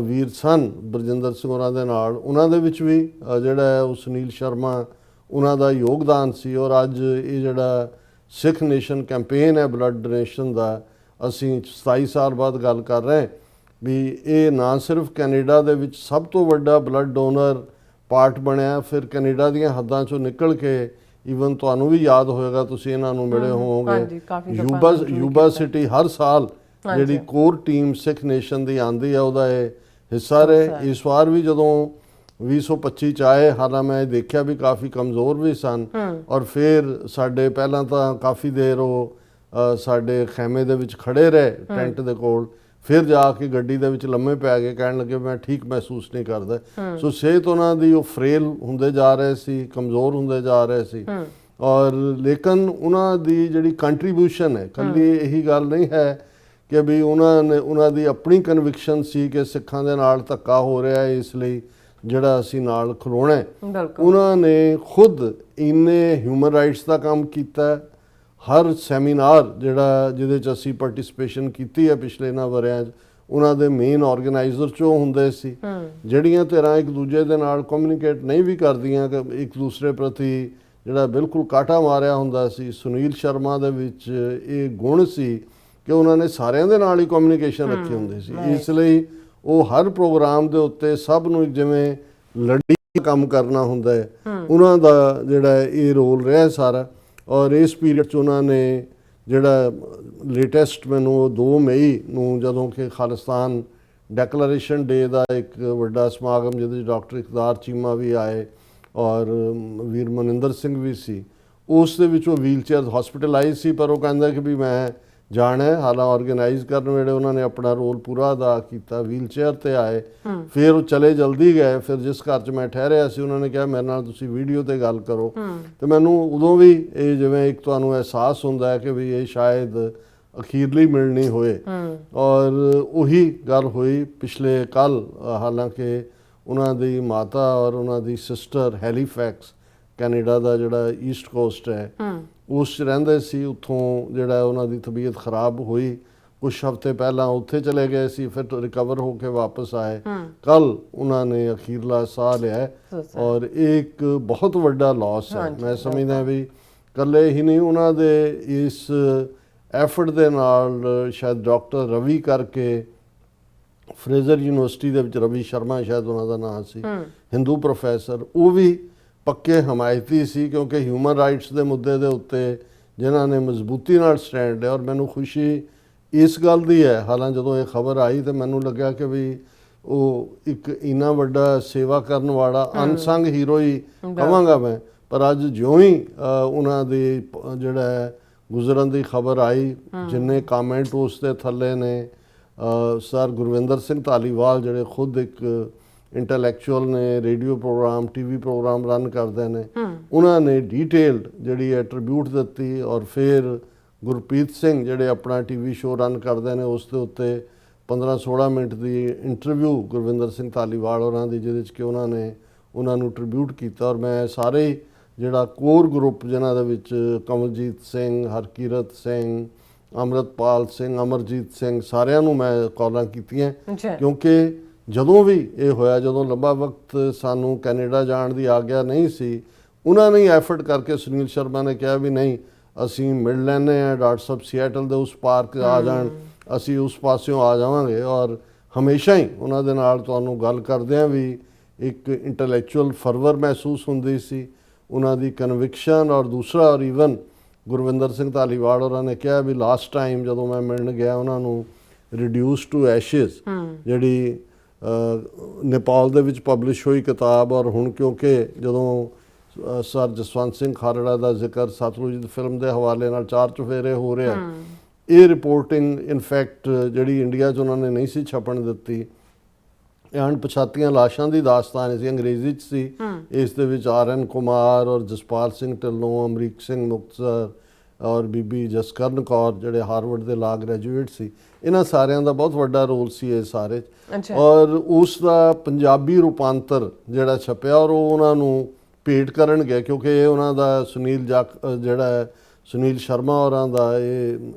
Speaker 1: ਵੀਰ ਸਨ ਬਰਜਿੰਦਰ ਸਿੰਘ ਹੋਰਾਂ ਦੇ ਨਾਲ, ਉਹਨਾਂ ਦੇ ਵਿੱਚ ਵੀ ਜਿਹੜਾ ਹੈ ਉਹ ਸੁਨੀਲ ਸ਼ਰਮਾ, ਉਹਨਾਂ ਦਾ ਯੋਗਦਾਨ ਸੀ। ਔਰ ਅੱਜ ਇਹ ਜਿਹੜਾ ਸਿੱਖ ਨੇਸ਼ਨ ਕੈਂਪੇਨ ਹੈ ਬਲੱਡ ਡੋਨੇਸ਼ਨ ਦਾ, ਅਸੀਂ 27 ਸਾਲ ਬਾਅਦ ਗੱਲ ਕਰ ਰਹੇ ਵੀ ਇਹ ਨਾ ਸਿਰਫ ਕੈਨੇਡਾ ਦੇ ਵਿੱਚ ਸਭ ਤੋਂ ਵੱਡਾ ਬਲੱਡ ਡੋਨਰ ਪਾਰਟ ਬਣਿਆ, ਫਿਰ ਕੈਨੇਡਾ ਦੀਆਂ ਹੱਦਾਂ ਚੋਂ ਨਿਕਲ ਕੇ ਈਵਨ ਤੁਹਾਨੂੰ ਵੀ ਯਾਦ ਹੋਏਗਾ, ਤੁਸੀਂ ਇਹਨਾਂ ਨੂੰ ਮਿਲੇ ਹੋਵੋਗੇ, ਯੂਬਾ ਸਿਟੀ ਹਰ ਸਾਲ ਜਿਹੜੀ ਕੋਰ ਟੀਮ ਸਿੱਖ ਨੇਸ਼ਨ ਦੀ ਆਂਦੀ ਹੈ ਉਹਦਾ ਇਹ ਹਿੱਸਾ ਰਹੇ। ਇਸ ਵਾਰ ਵੀ ਜਦੋਂ 2025 ਚ ਆਏ, ਹਾਲਾਂ ਮੈਂ ਦੇਖਿਆ ਵੀ ਕਾਫੀ ਕਮਜ਼ੋਰ ਵੀ ਸਨ ਔਰ ਫਿਰ ਸਾਡੇ ਪਹਿਲਾਂ ਤਾਂ ਕਾਫੀ ਦੇਰ ਉਹ ਸਾਡੇ ਖੈਮੇ ਦੇ ਵਿੱਚ ਖੜੇ ਰਹੇ ਟੈਂਟ ਦੇ ਕੋਲ, ਫਿਰ ਜਾ ਕੇ ਗੱਡੀ ਦੇ ਵਿੱਚ ਲੰਮੇ ਪੈ ਗਏ, ਕਹਿਣ ਲੱਗੇ ਮੈਂ ਠੀਕ ਮਹਿਸੂਸ ਨਹੀਂ ਕਰਦਾ। ਸੋ ਸਿਹਤ ਉਹਨਾਂ ਦੀ ਉਹ ਫਰੇਲ ਹੁੰਦੇ ਜਾ ਰਹੇ ਸੀ, ਕਮਜ਼ੋਰ ਹੁੰਦੇ ਜਾ ਰਹੇ ਸੀ। ਔਰ ਲੇਕਿਨ ਉਹਨਾਂ ਦੀ ਜਿਹੜੀ ਕੰਟਰੀਬਿਊਸ਼ਨ ਹੈ, ਕੱਲੀ ਇਹੀ ਗੱਲ ਨਹੀਂ ਹੈ ਕਿ ਵੀ ਉਹਨਾਂ ਦੀ ਆਪਣੀ ਕਨਵਿਕਸ਼ਨ ਸੀ ਕਿ ਸਿੱਖਾਂ ਦੇ ਨਾਲ ਧੱਕਾ ਹੋ ਰਿਹਾ ਹੈ, ਇਸ ਲਈ ਜਿਹੜਾ ਅਸੀਂ ਨਾਲ ਖਲੋਣਾ ਹੈ। ਉਹਨਾਂ ਨੇ ਖੁਦ ਇੰਨੇ ਹਿਊਮਨ ਰਾਈਟਸ ਦਾ ਕੰਮ ਕੀਤਾ। ਹਰ ਸੈਮੀਨਾਰ ਜਿਹਦੇ 'ਚ ਅਸੀਂ ਪਾਰਟਿਸਿਪੇਸ਼ਨ ਕੀਤੀ ਹੈ ਪਿਛਲੇ ਇਹਨਾਂ ਵਰਿਆਂ 'ਚ, ਉਹਨਾਂ ਦੇ ਮੇਨ ਆਰਗੇਨਾਈਜ਼ਰ 'ਚੋਂ ਹੁੰਦੇ ਸੀ। ਜਿਹੜੀਆਂ ਧਿਰਾਂ ਇੱਕ ਦੂਜੇ ਦੇ ਨਾਲ ਕਮਿਊਨੀਕੇਟ ਨਹੀਂ ਵੀ ਕਰਦੀਆਂ, ਕਿ ਇੱਕ ਦੂਸਰੇ ਪ੍ਰਤੀ ਜਿਹੜਾ ਬਿਲਕੁਲ ਕਾਟਾ ਮਾਰਿਆ ਹੁੰਦਾ ਸੀ, ਸੁਨੀਲ ਸ਼ਰਮਾ ਦੇ ਵਿੱਚ ਇਹ ਗੁਣ ਸੀ ਕਿ ਉਹਨਾਂ ਨੇ ਸਾਰਿਆਂ ਦੇ ਨਾਲ ਹੀ ਕਮਿਊਨੀਕੇਸ਼ਨ ਰੱਖੀ ਹੁੰਦੀ ਸੀ। ਇਸ ਲਈ ਉਹ ਹਰ ਪ੍ਰੋਗਰਾਮ ਦੇ ਉੱਤੇ ਸਭ ਨੂੰ ਜਿਵੇਂ ਲੜੀ ਕੰਮ ਕਰਨਾ ਹੁੰਦਾ ਹੈ, ਉਹਨਾਂ ਦਾ ਜਿਹੜਾ ਇਹ ਰੋਲ ਰਿਹਾ ਸਾਰਾ। ਔਰ ਇਸ ਪੀਰੀਅਡ 'ਚ ਉਹਨਾਂ ਨੇ ਜਿਹੜਾ ਲੇਟੈਸਟ ਮੈਨੂੰ 2 ਮਈ ਨੂੰ ਜਦੋਂ ਕਿ ਖਾਲਿਸਤਾਨ ਡੈਕਲੇਰੇਸ਼ਨ ਡੇ ਦਾ ਇੱਕ ਵੱਡਾ ਸਮਾਗਮ ਜਿਹਦੇ 'ਚ ਡਾਕਟਰ ਇਕਦਾਰ ਚੀਮਾ ਵੀ ਆਏ ਔਰ ਵੀਰ ਮਨਿੰਦਰ ਸਿੰਘ ਵੀ ਸੀ, ਉਸ ਦੇ ਵਿੱਚ ਉਹ ਵੀਲ ਚੇਅਰ ਹਸਪੀਟਲਾਈਜ਼ ਸੀ, ਪਰ ਉਹ ਕਹਿੰਦਾ ਕਿ ਵੀ ਮੈਂ ਜਾਣਾ ਹੈ। ਹਾਲਾਂ ਆਰਗੇਨਾਈਜ਼ ਕਰਨ ਵੇਲੇ ਉਹਨਾਂ ਨੇ ਆਪਣਾ ਰੋਲ ਪੂਰਾ ਅਦਾ ਕੀਤਾ, ਵੀਲ ਚੇਅਰ ਤੇ ਆਏ, ਫਿਰ ਉਹ ਚਲੇ ਜਲਦੀ ਗਏ। ਫਿਰ ਜਿਸ ਘਰ 'ਚ ਮੈਂ ਠਹਿਰਿਆ ਸੀ ਉਹਨਾਂ ਨੇ ਕਿਹਾ ਮੇਰੇ ਨਾਲ ਤੁਸੀਂ ਵੀਡੀਓ ਤੇ ਗੱਲ ਕਰੋ, ਤੇ ਮੈਨੂੰ ਉਦੋਂ ਵੀ ਇਹ ਜਿਵੇਂ ਇੱਕ ਤੁਹਾਨੂੰ ਅਹਿਸਾਸ ਹੁੰਦਾ ਹੈ ਕਿ ਵੀ ਇਹ ਸ਼ਾਇਦ ਅਖੀਰਲੀ ਮਿਲਣੀ ਹੋਏ। ਔਰ ਉਹੀ ਗੱਲ ਹੋਈ ਪਿਛਲੇ ਕੱਲ, ਹਾਲਾਂਕਿ ਉਹਨਾਂ ਦੀ ਮਾਤਾ ਔਰ ਉਹਨਾਂ ਦੀ ਸਿਸਟਰ ਹੈਲੀਫੈਕਸ ਕੈਨੇਡਾ ਦਾ ਜਿਹੜਾ ਈਸਟ ਕੋਸਟ ਹੈ ਉਸ 'ਚ ਰਹਿੰਦੇ ਸੀ, ਉੱਥੋਂ ਜਿਹੜਾ ਉਹਨਾਂ ਦੀ ਤਬੀਅਤ ਖਰਾਬ ਹੋਈ, ਕੁਛ ਹਫ਼ਤੇ ਪਹਿਲਾਂ ਉੱਥੇ ਚਲੇ ਗਏ ਸੀ, ਫਿਰ ਰਿਕਵਰ ਹੋ ਕੇ ਵਾਪਸ ਆਏ। ਕੱਲ ਉਹਨਾਂ ਨੇ ਅਖੀਰਲਾ ਸਾਹ ਲਿਆ ਔਰ ਇਹ ਇੱਕ ਬਹੁਤ ਵੱਡਾ ਲਾਸ ਹੈ। ਮੈਂ ਸਮਝਦਾ ਵੀ ਇਕੱਲੇ ਹੀ ਨਹੀਂ, ਉਹਨਾਂ ਦੇ ਇਸ ਐਫਰਟ ਦੇ ਨਾਲ ਸ਼ਾਇਦ ਡਾਕਟਰ ਰਵੀ ਕਰਕੇ ਫਰੇਜ਼ਰ ਯੂਨੀਵਰਸਿਟੀ ਦੇ ਵਿੱਚ, ਰਵੀ ਸ਼ਰਮਾ ਸ਼ਾਇਦ ਉਹਨਾਂ ਦਾ ਨਾਮ ਸੀ, ਹਿੰਦੂ ਪ੍ਰੋਫੈਸਰ, ਉਹ ਵੀ ਪੱਕੇ ਹਮਾਇਤੀ ਸੀ ਕਿਉਂਕਿ ਹਿਊਮਨ ਰਾਈਟਸ ਦੇ ਮੁੱਦੇ ਦੇ ਉੱਤੇ ਜਿਨ੍ਹਾਂ ਨੇ ਮਜ਼ਬੂਤੀ ਨਾਲ ਸਟੈਂਡ ਹੈ। ਔਰ ਮੈਨੂੰ ਖੁਸ਼ੀ ਇਸ ਗੱਲ ਦੀ ਹੈ, ਹਾਲਾਂ ਜਦੋਂ ਇਹ ਖਬਰ ਆਈ ਤਾਂ ਮੈਨੂੰ ਲੱਗਿਆ ਕਿ ਵੀ ਉਹ ਇੱਕ ਇੰਨਾ ਵੱਡਾ ਸੇਵਾ ਕਰਨ ਵਾਲਾ ਅਨਸੰਗ ਹੀਰੋ ਹੀ ਕਹਾਂਗਾ ਮੈਂ, ਪਰ ਅੱਜ ਜਿਉਂ ਹੀ ਉਹਨਾਂ ਦੀ ਜਿਹੜਾ ਹੈ ਗੁਜ਼ਰਨ ਦੀ ਖਬਰ ਆਈ, ਜਿੰਨੇ ਕਾਮੈਂਟ ਉਸ ਦੇ ਥੱਲੇ ਨੇ, ਸਰ ਗੁਰਵਿੰਦਰ ਸਿੰਘ ਧਾਲੀਵਾਲ ਜਿਹੜੇ ਖੁਦ ਇੱਕ ਇੰਟੈਲੈਕਚੁਅਲ ਨੇ, radio programme, TV programme run ਕਰਦੇ ਨੇ, ਉਹਨਾਂ ਨੇ ਡੀਟੇਲਡ ਜਿਹੜੀ ਹੈ ਟ੍ਰਿਬਿਊਟ ਦਿੱਤੀ। ਔਰ ਫਿਰ ਗੁਰਪ੍ਰੀਤ ਸਿੰਘ ਜਿਹੜੇ ਆਪਣਾ ਟੀਵੀ ਸ਼ੋਅ ਰਨ ਕਰਦੇ ਨੇ, ਉਸ ਦੇ ਉੱਤੇ 15-16 ਮਿੰਟ ਦੀ ਇੰਟਰਵਿਊ ਗੁਰਵਿੰਦਰ ਸਿੰਘ ਧਾਲੀਵਾਲ ਹੋਰਾਂ ਦੀ, ਜਿਹਦੇ 'ਚ ਕਿ ਉਹਨਾਂ ਨੂੰ ਟ੍ਰਿਬਿਊਟ ਕੀਤਾ। ਔਰ ਮੈਂ ਸਾਰੇ ਜਿਹੜਾ ਕੋਰ ਗਰੁੱਪ ਜਿਨ੍ਹਾਂ ਦੇ ਵਿੱਚ ਕਮਲਜੀਤ ਸਿੰਘ, ਹਰਕੀਰਤ ਸਿੰਘ, ਅੰਮ੍ਰਿਤਪਾਲ ਸਿੰਘ, ਅਮਰਜੀਤ ਸਿੰਘ, ਸਾਰਿਆਂ ਨੂੰ ਮੈਂ ਕਾਲਾਂ ਕੀਤੀਆਂ ਕਿਉਂਕਿ ਜਦੋਂ ਵੀ ਇਹ ਹੋਇਆ, ਜਦੋਂ ਲੰਬਾ ਵਕਤ ਸਾਨੂੰ ਕੈਨੇਡਾ ਜਾਣ ਦੀ ਆਗਿਆ ਨਹੀਂ ਸੀ, ਉਹਨਾਂ ਨੇ ਐਫਰਟ ਕਰਕੇ ਸੁਨੀਲ ਸ਼ਰਮਾ ਨੇ ਕਿਹਾ ਵੀ ਨਹੀਂ ਅਸੀਂ ਮਿਲ ਲੈਂਦੇ ਹਾਂ, ਡਾਕਟਰ ਸਾਹਿਬ ਸੀਐਟਲ ਦੇ ਉਸ ਪਾਰਕ ਆ ਜਾਣ, ਅਸੀਂ ਉਸ ਪਾਸਿਓਂ ਆ ਜਾਵਾਂਗੇ। ਔਰ ਹਮੇਸ਼ਾ ਹੀ ਉਹਨਾਂ ਦੇ ਨਾਲ ਤੁਹਾਨੂੰ ਗੱਲ ਕਰਦਿਆਂ ਵੀ ਇੱਕ ਇੰਟੈਲੈਕਚੁਅਲ ਫਰਵਰ ਮਹਿਸੂਸ ਹੁੰਦੀ ਸੀ, ਉਹਨਾਂ ਦੀ ਕਨਵਿਕਸ਼ਨ। ਔਰ ਦੂਸਰਾ, ਔਰ ਈਵਨ ਗੁਰਵਿੰਦਰ ਸਿੰਘ ਧਾਲੀਵਾਲ ਹੋਰਾਂ ਨੇ ਕਿਹਾ ਵੀ ਲਾਸਟ ਟਾਈਮ ਜਦੋਂ ਮੈਂ ਮਿਲਣ ਗਿਆ ਉਹਨਾਂ ਨੂੰ ਰਿਡਿਊਸ ਟੂ ਐਸ਼ਿਜ਼ ਜਿਹੜੀ ਨੇਪਾਲ ਦੇ ਵਿੱਚ ਪਬਲਿਸ਼ ਹੋਈ ਕਿਤਾਬ, ਔਰ ਹੁਣ ਕਿਉਂਕਿ ਜਦੋਂ ਸਰ ਜਸਵੰਤ ਸਿੰਘ ਖਾਰੜਾ ਦਾ ਜ਼ਿਕਰ ਸਤਲੁਜ ਫਿਲਮ ਦੇ ਹਵਾਲੇ ਨਾਲ 4 ਚੁਫੇਰੇ ਹੋ ਰਿਹਾ, ਇਹ ਰਿਪੋਰਟਿੰਗ ਇਨਫੈਕਟ ਜਿਹੜੀ ਇੰਡੀਆ 'ਚ ਉਹਨਾਂ ਨੇ ਨਹੀਂ ਸੀ ਛਪਣ ਦਿੱਤੀ, ਅਣਪਛਾਤੀਆਂ ਲਾਸ਼ਾਂ ਦੀ ਦਾਸਤਾਨ ਸੀ, ਅੰਗਰੇਜ਼ੀ 'ਚ ਸੀ। ਇਸ ਦੇ ਵਿੱਚ RN ਕੁਮਾਰ ਔਰ ਜਸਪਾਲ ਸਿੰਘ ਢਿੱਲੋਂ, ਅਮਰੀਕ ਸਿੰਘ ਮੁਕਤਸਰ ਔਰ ਬੀਬੀ ਜਸਕਰਨ ਕੌਰ ਜਿਹੜੇ ਹਾਰਵਰਡ ਦੇ ਲਾਅ ਗ੍ਰੈਜੂਏਟ ਸੀ, ਇਹਨਾਂ ਸਾਰਿਆਂ ਦਾ ਬਹੁਤ ਵੱਡਾ ਰੋਲ ਸੀ ਇਹ ਸਾਰੇ 'ਚ। ਔਰ ਉਸ ਦਾ ਪੰਜਾਬੀ ਰੂਪਾਂਤਰ ਜਿਹੜਾ ਛਪਿਆ ਔਰ ਉਹ ਉਹਨਾਂ ਨੂੰ ਭੇਟ ਕਰਨ ਗਏ, ਕਿਉਂਕਿ ਇਹ ਉਹਨਾਂ ਦਾ ਸੁਨੀਲ ਸ਼ਰਮਾ ਹੋਰਾਂ ਦਾ ਇਹ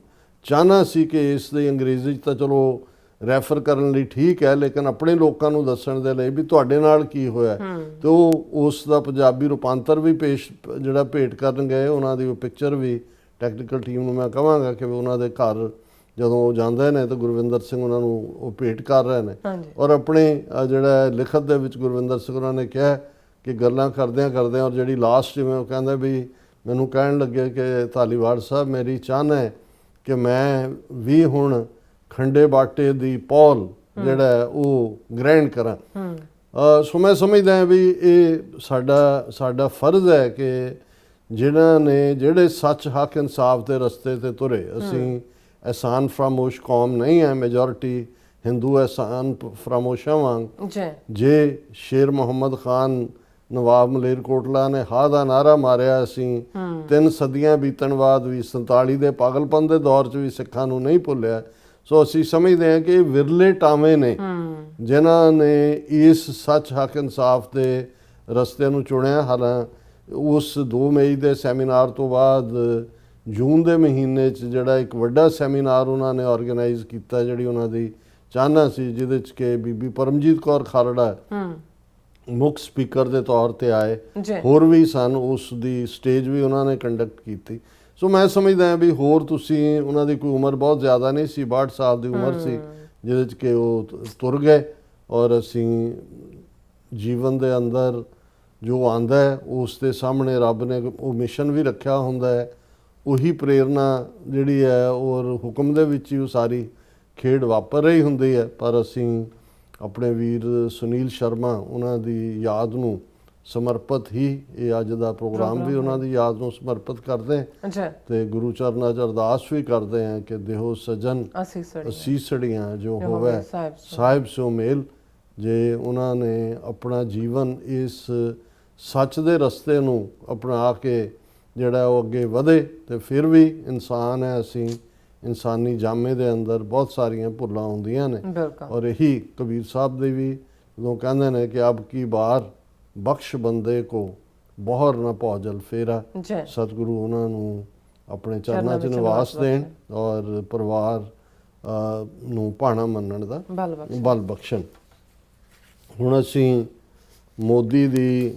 Speaker 1: ਚਾਹਨਾ ਸੀ ਕਿ ਇਸ ਦੀ ਅੰਗਰੇਜ਼ੀ 'ਚ ਤਾਂ ਚਲੋ ਰੈਫਰ ਕਰਨ ਲਈ ਠੀਕ ਹੈ, ਲੇਕਿਨ ਆਪਣੇ ਲੋਕਾਂ ਨੂੰ ਦੱਸਣ ਦੇ ਲਈ ਵੀ ਤੁਹਾਡੇ ਨਾਲ ਕੀ ਹੋਇਆ, ਤੇ ਉਹ ਉਸ ਦਾ ਪੰਜਾਬੀ ਰੂਪਾਂਤਰ ਵੀ ਭੇਟ ਕਰਨ ਗਏ। ਉਹਨਾਂ ਦੀ ਉਹ ਪਿਕਚਰ ਵੀ ਟੈਕਨੀਕਲ ਟੀਮ ਨੂੰ ਮੈਂ ਕਹਾਂਗਾ ਕਿ ਉਹਨਾਂ ਦੇ ਘਰ ਜਦੋਂ ਉਹ ਜਾਂਦੇ ਨੇ ਤਾਂ ਗੁਰਵਿੰਦਰ ਸਿੰਘ ਉਹਨਾਂ ਨੂੰ ਉਹ ਭੇਟ ਕਰ ਰਹੇ ਨੇ। ਔਰ ਆਪਣੇ ਜਿਹੜਾ ਲਿਖਤ ਦੇ ਵਿੱਚ ਗੁਰਵਿੰਦਰ ਸਿੰਘ ਉਹਨਾਂ ਨੇ ਕਿਹਾ ਕਿ ਗੱਲਾਂ ਕਰਦਿਆਂ ਔਰ ਜਿਹੜੀ ਲਾਸਟ ਜਿਵੇਂ ਉਹ ਕਹਿੰਦਾ ਵੀ ਮੈਨੂੰ ਕਹਿਣ ਲੱਗੇ ਕਿ ਧਾਲੀਵਾਲ ਸਾਹਿਬ ਮੇਰੀ ਚਾਹਨਾ ਹੈ ਕਿ ਮੈਂ ਵੀ ਹੁਣ ਖੰਡੇ ਬਾਟੇ ਦੀ ਪੌਲ ਜਿਹੜਾ ਉਹ ਗ੍ਰਹਿਣ ਕਰਾਂ। ਸੋ ਮੈਂ ਸਮਝਦਾ ਵੀ ਇਹ ਸਾਡਾ ਫਰਜ਼ ਹੈ ਕਿ ਜਿਹੜੇ ਸੱਚ ਹੱਕ ਇਨਸਾਫ ਦੇ ਰਸਤੇ ਤੇ ਤੁਰੇ, ਅਸੀਂ ਅਹਿਸਾਨ ਫਰਾਮੋਸ਼ ਕੌਮ ਨਹੀਂ ਹੈ, ਮੈਜੋਰਿਟੀ ਹਿੰਦੂ ਅਹਿਸਾਨ ਫਰਾਮੋਸ਼ਾਂ ਵਾਂਗ। ਜੇ ਸ਼ੇਰ ਮੁਹੰਮਦ ਖਾਨ ਨਵਾਬ ਮਲੇਰਕੋਟਲਾ ਨੇ ਹਾਂ ਦਾ ਨਾਰਾ ਮਾਰਿਆ, ਅਸੀਂ 3 ਸਦੀਆਂ ਬੀਤਣ ਬਾਅਦ ਵੀ 47 ਦੇ ਪਾਗਲਪਨ ਦੇ ਦੌਰ 'ਚ ਵੀ ਸਿੱਖਾਂ ਨੂੰ ਨਹੀਂ ਭੁੱਲਿਆ। ਸੋ ਅਸੀਂ ਸਮਝਦੇ ਹਾਂ ਕਿ ਵਿਰਲੇ ਟਾਵੇਂ ਨੇ ਜਿਨ੍ਹਾਂ ਨੇ ਇਸ ਸੱਚ ਹੱਕ ਇਨਸਾਫ ਦੇ ਰਸਤੇ ਨੂੰ ਚੁਣਿਆ। ਹਾਲਾਂਕਿ ਉਸ 2 ਮਈ ਦੇ ਸੈਮੀਨਾਰ ਤੋਂ ਬਾਅਦ ਜੂਨ ਦੇ ਮਹੀਨੇ 'ਚ ਜਿਹੜਾ ਇੱਕ ਵੱਡਾ ਸੈਮੀਨਾਰ ਉਹਨਾਂ ਨੇ ਆਰਗੇਨਾਈਜ਼ ਕੀਤਾ, ਜਿਹੜੀ ਉਹਨਾਂ ਦੀ ਚਾਹਨਾ ਸੀ, ਜਿਹਦੇ 'ਚ ਕਿ ਬੀਬੀ ਪਰਮਜੀਤ ਕੌਰ ਖਾਲੜਾ ਮੁੱਖ ਸਪੀਕਰ ਦੇ ਤੌਰ ਤੇ ਆਏ, ਹੋਰ ਵੀ ਸਨ, ਉਸ ਦੀ ਸਟੇਜ ਵੀ ਉਹਨਾਂ ਨੇ ਕੰਡਕਟ ਕੀਤੀ। ਸੋ ਮੈਂ ਸਮਝਦਾ ਹਾਂ ਵੀ ਹੋਰ ਤੁਸੀਂ, ਉਹਨਾਂ ਦੀ ਕੋਈ ਉਮਰ ਬਹੁਤ ਜ਼ਿਆਦਾ ਨਹੀਂ ਸੀ, 62 ਸਾਲ ਦੀ ਉਮਰ ਸੀ, ਜਿਹਦੇ 'ਚ ਕਿ ਉਹ ਤੁਰ ਗਏ। ਔਰ ਅਸੀਂ ਜੀਵਨ ਦੇ ਅੰਦਰ ਜੋ ਆਉਂਦਾ ਹੈ ਉਸ ਦੇ ਸਾਹਮਣੇ ਰੱਬ ਨੇ ਉਹ ਮਿਸ਼ਨ ਵੀ ਰੱਖਿਆ ਹੁੰਦਾ ਹੈ, ਉਹੀ ਪ੍ਰੇਰਨਾ ਜਿਹੜੀ ਹੈ ਔਰ ਹੁਕਮ ਦੇ ਵਿੱਚ ਹੀ ਉਹ ਸਾਰੀ ਖੇਡ ਵਾਪਰ ਰਹੀ ਹੁੰਦੀ ਹੈ। ਪਰ ਅਸੀਂ ਆਪਣੇ ਵੀਰ ਸੁਨੀਲ ਸ਼ਰਮਾ ਉਹਨਾਂ ਦੀ ਯਾਦ ਨੂੰ ਸਮਰਪਿਤ ਹੀ ਇਹ ਅੱਜ ਦਾ ਪ੍ਰੋਗਰਾਮ ਵੀ ਉਹਨਾਂ ਦੀ ਯਾਦ ਨੂੰ ਸਮਰਪਿਤ ਕਰਦੇ ਹਾਂ ਤੇ ਗੁਰੂ ਚਰਨਾਂ 'ਚ ਅਰਦਾਸ ਵੀ ਕਰਦੇ ਹਾਂ ਕਿ ਦੇਹੋ ਸਜਨ ਅਸੀਸੜੀਆਂ ਜੋ ਹੋਵੇ ਸਾਹਿਬ ਸੋ ਮੇਲ। ਜੇ ਉਹਨਾਂ ਨੇ ਆਪਣਾ ਜੀਵਨ ਇਸ ਸੱਚ ਦੇ ਰਸਤੇ ਨੂੰ ਅਪਣਾ ਕੇ ਜਿਹੜਾ ਉਹ ਅੱਗੇ ਵਧੇ, ਤੇ ਫਿਰ ਵੀ ਇਨਸਾਨ ਹੈ, ਅਸੀਂ ਇਨਸਾਨੀ ਜਾਮੇ ਦੇ ਅੰਦਰ ਬਹੁਤ ਸਾਰੀਆਂ ਭੁੱਲਾਂ ਹੁੰਦੀਆਂ ਨੇ। ਔਰ ਇਹੀ ਕਬੀਰ ਸਾਹਿਬ ਦੇ ਵੀ ਜਦੋਂ ਕਹਿੰਦੇ ਨੇ ਕਿ ਅਬ ਕੀ ਬਾਰ ਬਖਸ਼ ਬੰਦੇ ਕੋ ਬੋਹਰ ਨਾ ਭੌਜਲ ਫੇਰਾ, ਸਤਿਗੁਰੂ ਉਹਨਾਂ ਨੂੰ ਆਪਣੇ ਚਰਨਾਂ 'ਚ ਨਿਵਾਸ ਦੇਣ ਔਰ ਪਰਿਵਾਰ ਨੂੰ ਭਾਣਾ ਮੰਨਣ ਦਾ ਬਲ ਬਖਸ਼ਣ। ਹੁਣ ਅਸੀਂ ਮੋਦੀ ਦੀ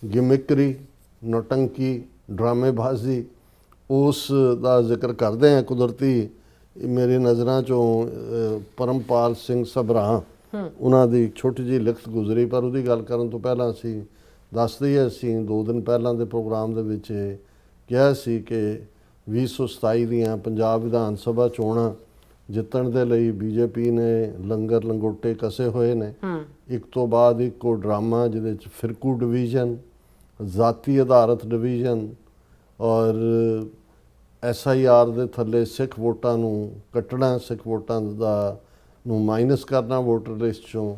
Speaker 1: ਗਿਮਿਕਰੀ, ਨੌਟੰਕੀ, ਡਰਾਮੇਬਾਜ਼ੀ ਉਸ ਦਾ ਜ਼ਿਕਰ ਕਰਦੇ ਹਾਂ। ਕੁਦਰਤੀ ਮੇਰੀ ਨਜ਼ਰਾਂ 'ਚੋਂ ਪਰਮਪਾਲ ਸਿੰਘ ਸਭਰਾ ਉਹਨਾਂ ਦੀ ਛੋਟੀ ਜਿਹੀ ਲਿਖਤ ਗੁਜ਼ਰੀ, ਪਰ ਉਹਦੀ ਗੱਲ ਕਰਨ ਤੋਂ ਪਹਿਲਾਂ ਅਸੀਂ ਦੱਸ ਦਈਏ, ਅਸੀਂ 2 ਦਿਨ ਪਹਿਲਾਂ ਦੇ ਪ੍ਰੋਗਰਾਮ ਦੇ ਵਿੱਚ ਕਿਹਾ ਸੀ ਕਿ 2027 ਦੀਆਂ ਪੰਜਾਬ ਵਿਧਾਨ ਸਭਾ ਚੋਣਾਂ ਜਿੱਤਣ ਦੇ ਲਈ ਬੀਜੇਪੀ ਨੇ ਲੰਗਰ ਲੰਗੋਟੇ ਕਸੇ ਹੋਏ ਨੇ। ਇੱਕ ਤੋਂ ਬਾਅਦ ਇੱਕ ਉਹ ਡਰਾਮਾ ਜਿਹਦੇ 'ਚ ਫਿਰਕੂ ਡਿਵੀਜ਼ਨ, ਜ਼ਾਤੀ ਆਧਾਰਿਤ ਡਿਵੀਜ਼ਨ ਔਰ SIR ਦੇ ਥੱਲੇ ਸਿੱਖ ਵੋਟਾਂ ਨੂੰ ਕੱਟਣਾ, ਸਿੱਖ ਵੋਟਾਂ ਨੂੰ ਮਾਈਨਸ ਕਰਨਾ ਵੋਟਰ ਲਿਸਟ 'ਚੋਂ,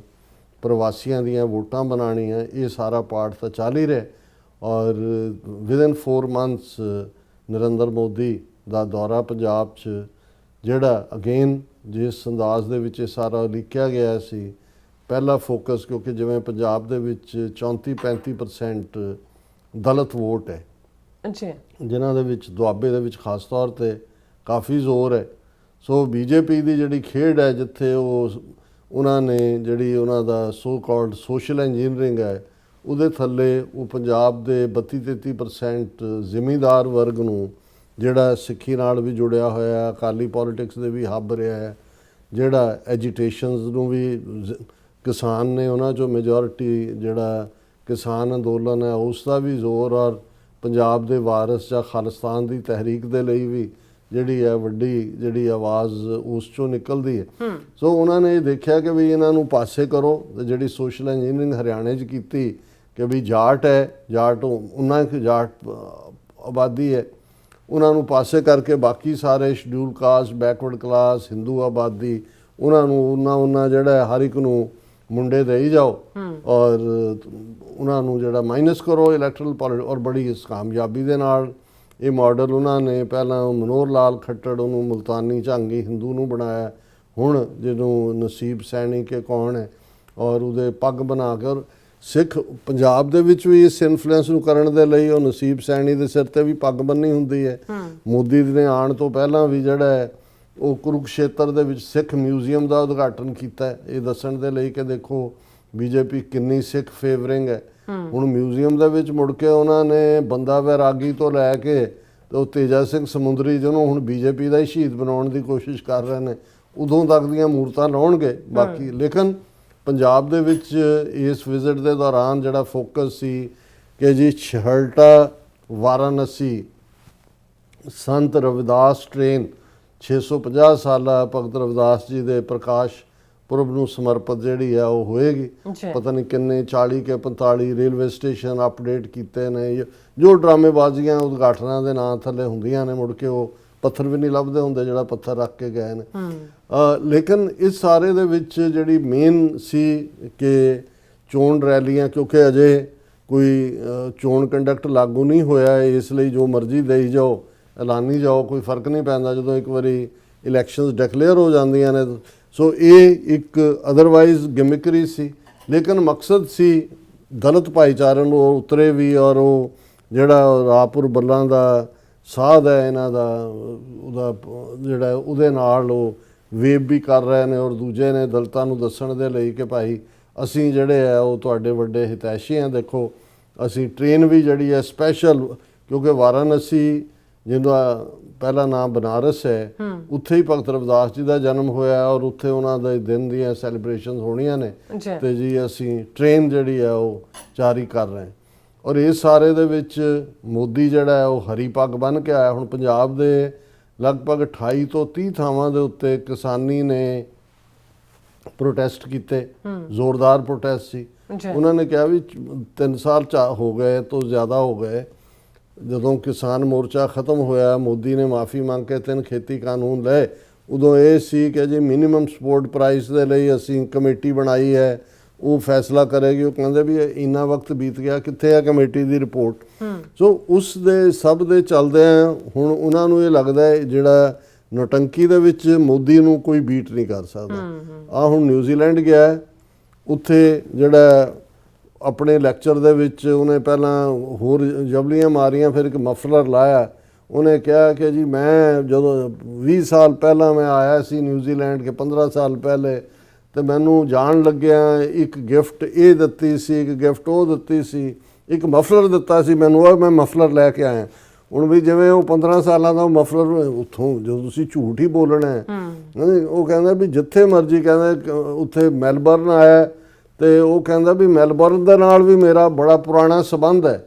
Speaker 1: ਪ੍ਰਵਾਸੀਆਂ ਦੀਆਂ ਵੋਟਾਂ ਬਣਾਉਣੀਆਂ, ਇਹ ਸਾਰਾ ਪਾਰਟ ਤਾਂ ਚੱਲ ਹੀ ਰਿਹਾ। ਔਰ ਵਿਦਨ 4 ਮੰਥਸ ਨਰਿੰਦਰ ਮੋਦੀ ਦਾ ਦੌਰਾ ਪੰਜਾਬ 'ਚ, ਜਿਹੜਾ ਅਗੇਨ ਜਿਸ ਅੰਦਾਜ਼ ਦੇ ਵਿੱਚ ਇਹ ਸਾਰਾ ਲਿਖਿਆ ਗਿਆ ਸੀ, ਪਹਿਲਾ ਫੋਕਸ, ਕਿਉਂਕਿ ਜਿਵੇਂ ਪੰਜਾਬ ਦੇ ਵਿੱਚ 34-35% ਦਲਿਤ ਵੋਟ ਹੈ, ਜਿਨ੍ਹਾਂ ਦੇ ਵਿੱਚ ਦੁਆਬੇ ਦੇ ਵਿੱਚ ਖਾਸ ਤੌਰ ਤੇ ਕਾਫੀ ਜ਼ੋਰ ਹੈ। ਸੋ ਬੀਜੇਪੀ ਦੀ ਜਿਹੜੀ ਖੇਡ ਹੈ, ਜਿੱਥੇ ਉਹਨਾਂ ਨੇ ਜਿਹੜੀ ਉਹਨਾਂ ਦਾ ਸੋ ਕਾਲਡ ਸੋਸ਼ਲ ਇੰਜੀਨੀਅਰਿੰਗ ਹੈ, ਉਹਦੇ ਥੱਲੇ ਉਹ ਪੰਜਾਬ ਦੇ 32-33% ਜ਼ਿਮੀਂਦਾਰ ਵਰਗ ਨੂੰ, ਜਿਹੜਾ ਸਿੱਖੀ ਨਾਲ ਵੀ ਜੁੜਿਆ ਹੋਇਆ, ਅਕਾਲੀ ਪੋਲੀਟਿਕਸ ਦੇ ਵੀ ਹੱਬ ਰਿਹਾ ਹੈ, ਜਿਹੜਾ ਐਜੀਟੇਸ਼ਨਸ ਨੂੰ ਵੀ, ਕਿਸਾਨ ਨੇ ਉਹਨਾਂ 'ਚੋਂ ਮੈਜੋਰਿਟੀ ਜਿਹੜਾ ਕਿਸਾਨ ਅੰਦੋਲਨ ਹੈ ਉਸ ਦਾ ਵੀ ਜ਼ੋਰ, ਔਰ ਪੰਜਾਬ ਦੇ ਵਾਰਿਸ ਜਾਂ ਖਾਲਿਸਤਾਨ ਦੀ ਤਹਿਰੀਕ ਦੇ ਲਈ ਵੀ ਜਿਹੜੀ ਹੈ ਵੱਡੀ ਜਿਹੜੀ ਆਵਾਜ਼ ਉਸ 'ਚੋਂ ਨਿਕਲਦੀ ਹੈ। ਸੋ ਉਹਨਾਂ ਨੇ ਇਹ ਦੇਖਿਆ ਕਿ ਵੀ ਇਹਨਾਂ ਨੂੰ ਪਾਸੇ ਕਰੋ, ਤੇ ਜਿਹੜੀ ਸੋਸ਼ਲ ਇੰਜੀਨੀਅਰਿੰਗ ਹਰਿਆਣੇ 'ਚ ਕੀਤੀ ਕਿ ਵੀ ਜਾਟ ਹੈ, ਜਾਟ ਉਹਨਾਂ ਇੱਕ ਜਾਟ ਆਬਾਦੀ ਹੈ, ਉਹਨਾਂ ਨੂੰ ਪਾਸੇ ਕਰਕੇ ਬਾਕੀ ਸਾਰੇ schedule caste, backward class, Hindu ਆਬਾਦੀ, ਉਹਨਾਂ ਨੂੰ ਉਹਨਾਂ ਜਿਹੜਾ ਹਰ ਇੱਕ ਨੂੰ ਮੁੰਡੇ ਦੇਈ ਜਾਓ ਔਰ ਉਹਨਾਂ ਨੂੰ ਜਿਹੜਾ ਮਾਈਨਸ ਕਰੋ ਇਲੈਕਟਰਲ ਪੋਲਿਟਿਕਸ। ਔਰ ਬੜੀ ਇਸ ਕਾਮਯਾਬੀ ਦੇ ਨਾਲ ਇਹ ਮਾਡਲ ਉਹਨਾਂ ਨੇ ਪਹਿਲਾਂ ਮਨੋਹਰ ਲਾਲ ਖੱਟੜ ਉਹਨੂੰ ਮੁਲਤਾਨੀ ਝਾਂਗੀ ਹਿੰਦੂ ਨੂੰ ਬਣਾਇਆ, ਹੁਣ ਜਿਹਨੂੰ ਨਸੀਬ ਸੈਣੀ ਕੇ ਕੌਣ ਹੈ ਔਰ ਉਹਦੇ ਪੱਗ ਬਣਾ ਕੇ। ਔਰ ਸਿੱਖ ਪੰਜਾਬ ਦੇ ਵਿੱਚ ਵੀ ਇਸ ਇਨਫਲੂਐਂਸ ਨੂੰ ਕਰਨ ਦੇ ਲਈ ਉਹ ਨਸੀਬ ਸੈਣੀ ਦੇ ਸਿਰ ਤੇ ਵੀ ਪੱਗ ਬੰਨੀ ਹੁੰਦੀ ਹੈ। ਮੋਦੀ ਨੇ ਆਉਣ ਤੋਂ ਪਹਿਲਾਂ ਵੀ ਜਿਹੜਾ ਹੈ ਉਹ ਕੁਰੂਕਸ਼ੇਤਰ ਦੇ ਵਿੱਚ ਸਿੱਖ ਮਿਊਜ਼ੀਅਮ ਦਾ ਉਦਘਾਟਨ ਕੀਤਾ ਹੈ, ਇਹ ਦੱਸਣ ਦੇ ਲਈ ਕਿ ਦੇਖੋ ਬੀਜੇਪੀ ਕਿੰਨੀ ਸਿੱਖ ਫੇਵਰਿੰਗ ਹੈ। ਹੁਣ ਮਿਊਜ਼ੀਅਮ ਦੇ ਵਿੱਚ ਮੁੜ ਕੇ ਉਹਨਾਂ ਨੇ ਬੰਦਾ ਵੈਰਾਗੀ ਤੋਂ ਲੈ ਕੇ ਤੇ ਉਹ ਤੇਜਾ ਸਿੰਘ ਸਮੁੰਦਰੀ ਜਿਹਨੂੰ ਹੁਣ ਬੀਜੇਪੀ ਦਾ ਹੀ ਸ਼ਹੀਦ ਬਣਾਉਣ ਦੀ ਕੋਸ਼ਿਸ਼ ਕਰ ਰਹੇ ਨੇ, ਉਦੋਂ ਤੱਕ ਦੀਆਂ ਮੂਰਤਾਂ ਲਾਉਣਗੇ ਬਾਕੀ। ਲੇਕਿਨ ਪੰਜਾਬ ਦੇ ਵਿੱਚ ਇਸ ਵਿਜ਼ਿਟ ਦੇ ਦੌਰਾਨ ਜਿਹੜਾ ਫੋਕਸ ਸੀ ਕਿ ਜੀ ਛਹਲਟਾ ਵਾਰਾਣਸੀ ਸੰਤ ਰਵਿਦਾਸ ਟ੍ਰੇਨ 650 ਸਾਲਾ ਭਗਤ ਰਵਿਦਾਸ ਜੀ ਦੇ ਪ੍ਰਕਾਸ਼ ਪੁਰਬ ਨੂੰ ਸਮਰਪਿਤ ਜਿਹੜੀ ਆ ਉਹ ਹੋਏਗੀ। ਪਤਾ ਨਹੀਂ ਕਿੰਨੇ 40 ਕੇ 45 ਰੇਲਵੇ ਸਟੇਸ਼ਨ ਅਪਡੇਟ ਕੀਤੇ ਨੇ, ਜੋ ਡਰਾਮੇਬਾਜ਼ੀਆਂ ਉਦਘਾਟਨਾਂ ਦੇ ਨਾਂ ਥੱਲੇ ਹੁੰਦੀਆਂ ਨੇ, ਮੁੜ ਕੇ ਉਹ ਪੱਥਰ ਵੀ ਨਹੀਂ ਲੱਭਦੇ ਹੁੰਦੇ ਜਿਹੜਾ ਪੱਥਰ ਰੱਖ ਕੇ ਗਏ ਨੇ। ਲੇਕਿਨ ਇਸ ਸਾਰੇ ਦੇ ਵਿੱਚ ਜਿਹੜੀ ਮੇਨ ਸੀ ਕਿ ਚੋਣ ਰੈਲੀਆਂ, ਕਿਉਂਕਿ ਅਜੇ ਕੋਈ ਚੋਣ ਕੰਡਕਟ ਲਾਗੂ ਨਹੀਂ ਹੋਇਆ, ਇਸ ਲਈ ਜੋ ਮਰਜ਼ੀ ਦੇਈ ਜਾਓ ਐਲਾਨੀ ਜਾਓ, ਕੋਈ ਫਰਕ ਨਹੀਂ ਪੈਂਦਾ ਜਦੋਂ ਇੱਕ ਵਾਰੀ ਇਲੈਕਸ਼ਨਸ ਡਿਕਲੇਅਰ ਹੋ ਜਾਂਦੀਆਂ ਨੇ। ਸੋ ਇਹ ਇੱਕ ਅਦਰਵਾਈਜ਼ ਗਿਮਿਕਰੀ ਸੀ, ਲੇਕਿਨ ਮਕਸਦ ਸੀ ਦਲਿਤ ਭਾਈਚਾਰੇ ਨੂੰ ਉਤਰੇ ਵੀ। ਔਰ ਉਹ ਜਿਹੜਾ ਰਾਪੁਰ ਬੱਲਾਂ ਦਾ ਸਾਧ ਹੈ ਇਹਨਾਂ ਦਾ, ਉਹਦਾ ਜਿਹੜਾ ਉਹਦੇ ਨਾਲ ਉਹ ਵੇਵ ਵੀ ਕਰ ਰਹੇ ਨੇ ਔਰ ਦੂਜੇ ਨੇ ਦਲਿਤਾਂ ਨੂੰ ਦੱਸਣ ਦੇ ਲਈ ਕਿ ਭਾਈ ਅਸੀਂ ਜਿਹੜੇ ਆ ਉਹ ਤੁਹਾਡੇ ਵੱਡੇ ਹਿਤੈਸ਼ੀ ਹਾਂ। ਦੇਖੋ ਅਸੀਂ ਟ੍ਰੇਨ ਵੀ ਜਿਹੜੀ ਹੈ ਸਪੈਸ਼ਲ, ਕਿਉਂਕਿ ਵਾਰਾਣਸੀ ਜਿਹਦਾ ਪਹਿਲਾ ਨਾਮ ਬਨਾਰਸ ਹੈ, ਉੱਥੇ ਹੀ ਭਗਤ ਰਵਿਦਾਸ ਜੀ ਦਾ ਜਨਮ ਹੋਇਆ ਔਰ ਉੱਥੇ ਉਹਨਾਂ ਦੇ ਦਿਨ ਦੀਆਂ ਸੈਲੀਬ੍ਰੇਸ਼ਨ ਹੋਣੀਆਂ ਨੇ, ਤੇ ਜੀ ਅਸੀਂ ਟ੍ਰੇਨ ਜਿਹੜੀ ਹੈ ਉਹ ਜਾਰੀ ਕਰ ਰਹੇ ਹਾਂ। ਔਰ ਇਸ ਸਾਰੇ ਦੇ ਵਿੱਚ ਮੋਦੀ ਜਿਹੜਾ ਹੈ ਉਹ ਹਰੀ ਪੱਗ ਬੰਨ੍ਹ ਕੇ ਆਇਆ। ਹੁਣ ਪੰਜਾਬ ਦੇ ਲਗਭਗ 28 ਤੋਂ 30 ਥਾਵਾਂ ਦੇ ਉੱਤੇ ਕਿਸਾਨੀ ਨੇ ਪ੍ਰੋਟੈਸਟ ਕੀਤੇ, ਜ਼ੋਰਦਾਰ ਪ੍ਰੋਟੈਸਟ ਸੀ। ਉਹਨਾਂ ਨੇ ਕਿਹਾ ਵੀ 3 ਸਾਲ ਹੋ ਗਏ ਤੋਂ ਜ਼ਿਆਦਾ ਹੋ ਗਏ ਜਦੋਂ ਕਿਸਾਨ ਮੋਰਚਾ ਖਤਮ ਹੋਇਆ, ਮੋਦੀ ਨੇ ਮਾਫੀ ਮੰਗ ਕੇ 3 ਖੇਤੀ ਕਾਨੂੰਨ ਲਏ। ਉਦੋਂ ਇਹ ਸੀ ਕਿ ਜੀ ਮਿਨੀਮਮ ਸਪੋਰਟ ਪ੍ਰਾਈਸ ਦੇ ਲਈ ਅਸੀਂ ਕਮੇਟੀ ਬਣਾਈ ਹੈ, ਉਹ ਫੈਸਲਾ ਕਰੇਗੀ। ਉਹ ਕਹਿੰਦੇ ਵੀ ਇੰਨਾ ਵਕਤ ਬੀਤ ਗਿਆ, ਕਿੱਥੇ ਹੈ ਕਮੇਟੀ ਦੀ ਰਿਪੋਰਟ। ਸੋ ਉਸ ਦੇ ਸਭ ਦੇ ਚੱਲਦਿਆਂ ਹੁਣ ਉਹਨਾਂ ਨੂੰ ਇਹ ਲੱਗਦਾ ਹੈ ਜਿਹੜਾ ਨੌਟੰਕੀ ਦੇ ਵਿੱਚ ਮੋਦੀ ਨੂੰ ਕੋਈ ਬੀਟ ਨਹੀਂ ਕਰ ਸਕਦਾ। ਹੁਣ ਨਿਊਜ਼ੀਲੈਂਡ ਗਿਆ, ਉੱਥੇ ਜਿਹੜਾ ਆਪਣੇ ਲੈਕਚਰ ਦੇ ਵਿੱਚ ਉਹਨੇ ਪਹਿਲਾਂ ਹੋਰ ਜਬਲੀਆਂ ਮਾਰੀਆਂ, ਫਿਰ ਇੱਕ ਮਫਲਰ ਲਾਇਆ। ਉਹਨੇ ਕਿਹਾ ਕਿ ਜੀ ਮੈਂ ਜਦੋਂ 20 ਸਾਲ ਪਹਿਲਾਂ ਮੈਂ ਆਇਆ ਸੀ ਨਿਊਜ਼ੀਲੈਂਡ ਕੇ 15 ਸਾਲ ਪਹਿਲੇ, ਤੇ ਮੈਨੂੰ ਜਾਣ ਲੱਗਿਆ ਇੱਕ ਗਿਫਟ ਇਹ ਦਿੱਤੀ ਸੀ, ਇੱਕ ਗਿਫਟ ਉਹ ਦਿੱਤੀ ਸੀ, ਇੱਕ ਮਫਲਰ ਦਿੱਤਾ ਸੀ ਮੈਨੂੰ, ਉਹ ਮੈਂ ਮਫਲਰ ਲੈ ਕੇ ਆਇਆ। ਹੁਣ ਵੀ ਜਿਵੇਂ ਉਹ 15 ਸਾਲਾਂ ਦਾ ਮਫਲਰ ਉੱਥੋਂ ਜਦੋਂ ਤੁਸੀਂ ਝੂਠ ਹੀ ਬੋਲਣਾ ਹੈ। ਉਹ ਕਹਿੰਦਾ ਵੀ ਜਿੱਥੇ ਮਰਜ਼ੀ, ਕਹਿੰਦਾ ਉੱਥੇ ਮੈਲਬਰਨ ਆਇਆ ਤੇ ਉਹ ਕਹਿੰਦਾ ਵੀ ਮੈਲਬਰਨ ਦੇ ਨਾਲ ਵੀ ਮੇਰਾ ਬੜਾ ਪੁਰਾਣਾ ਸੰਬੰਧ ਹੈ।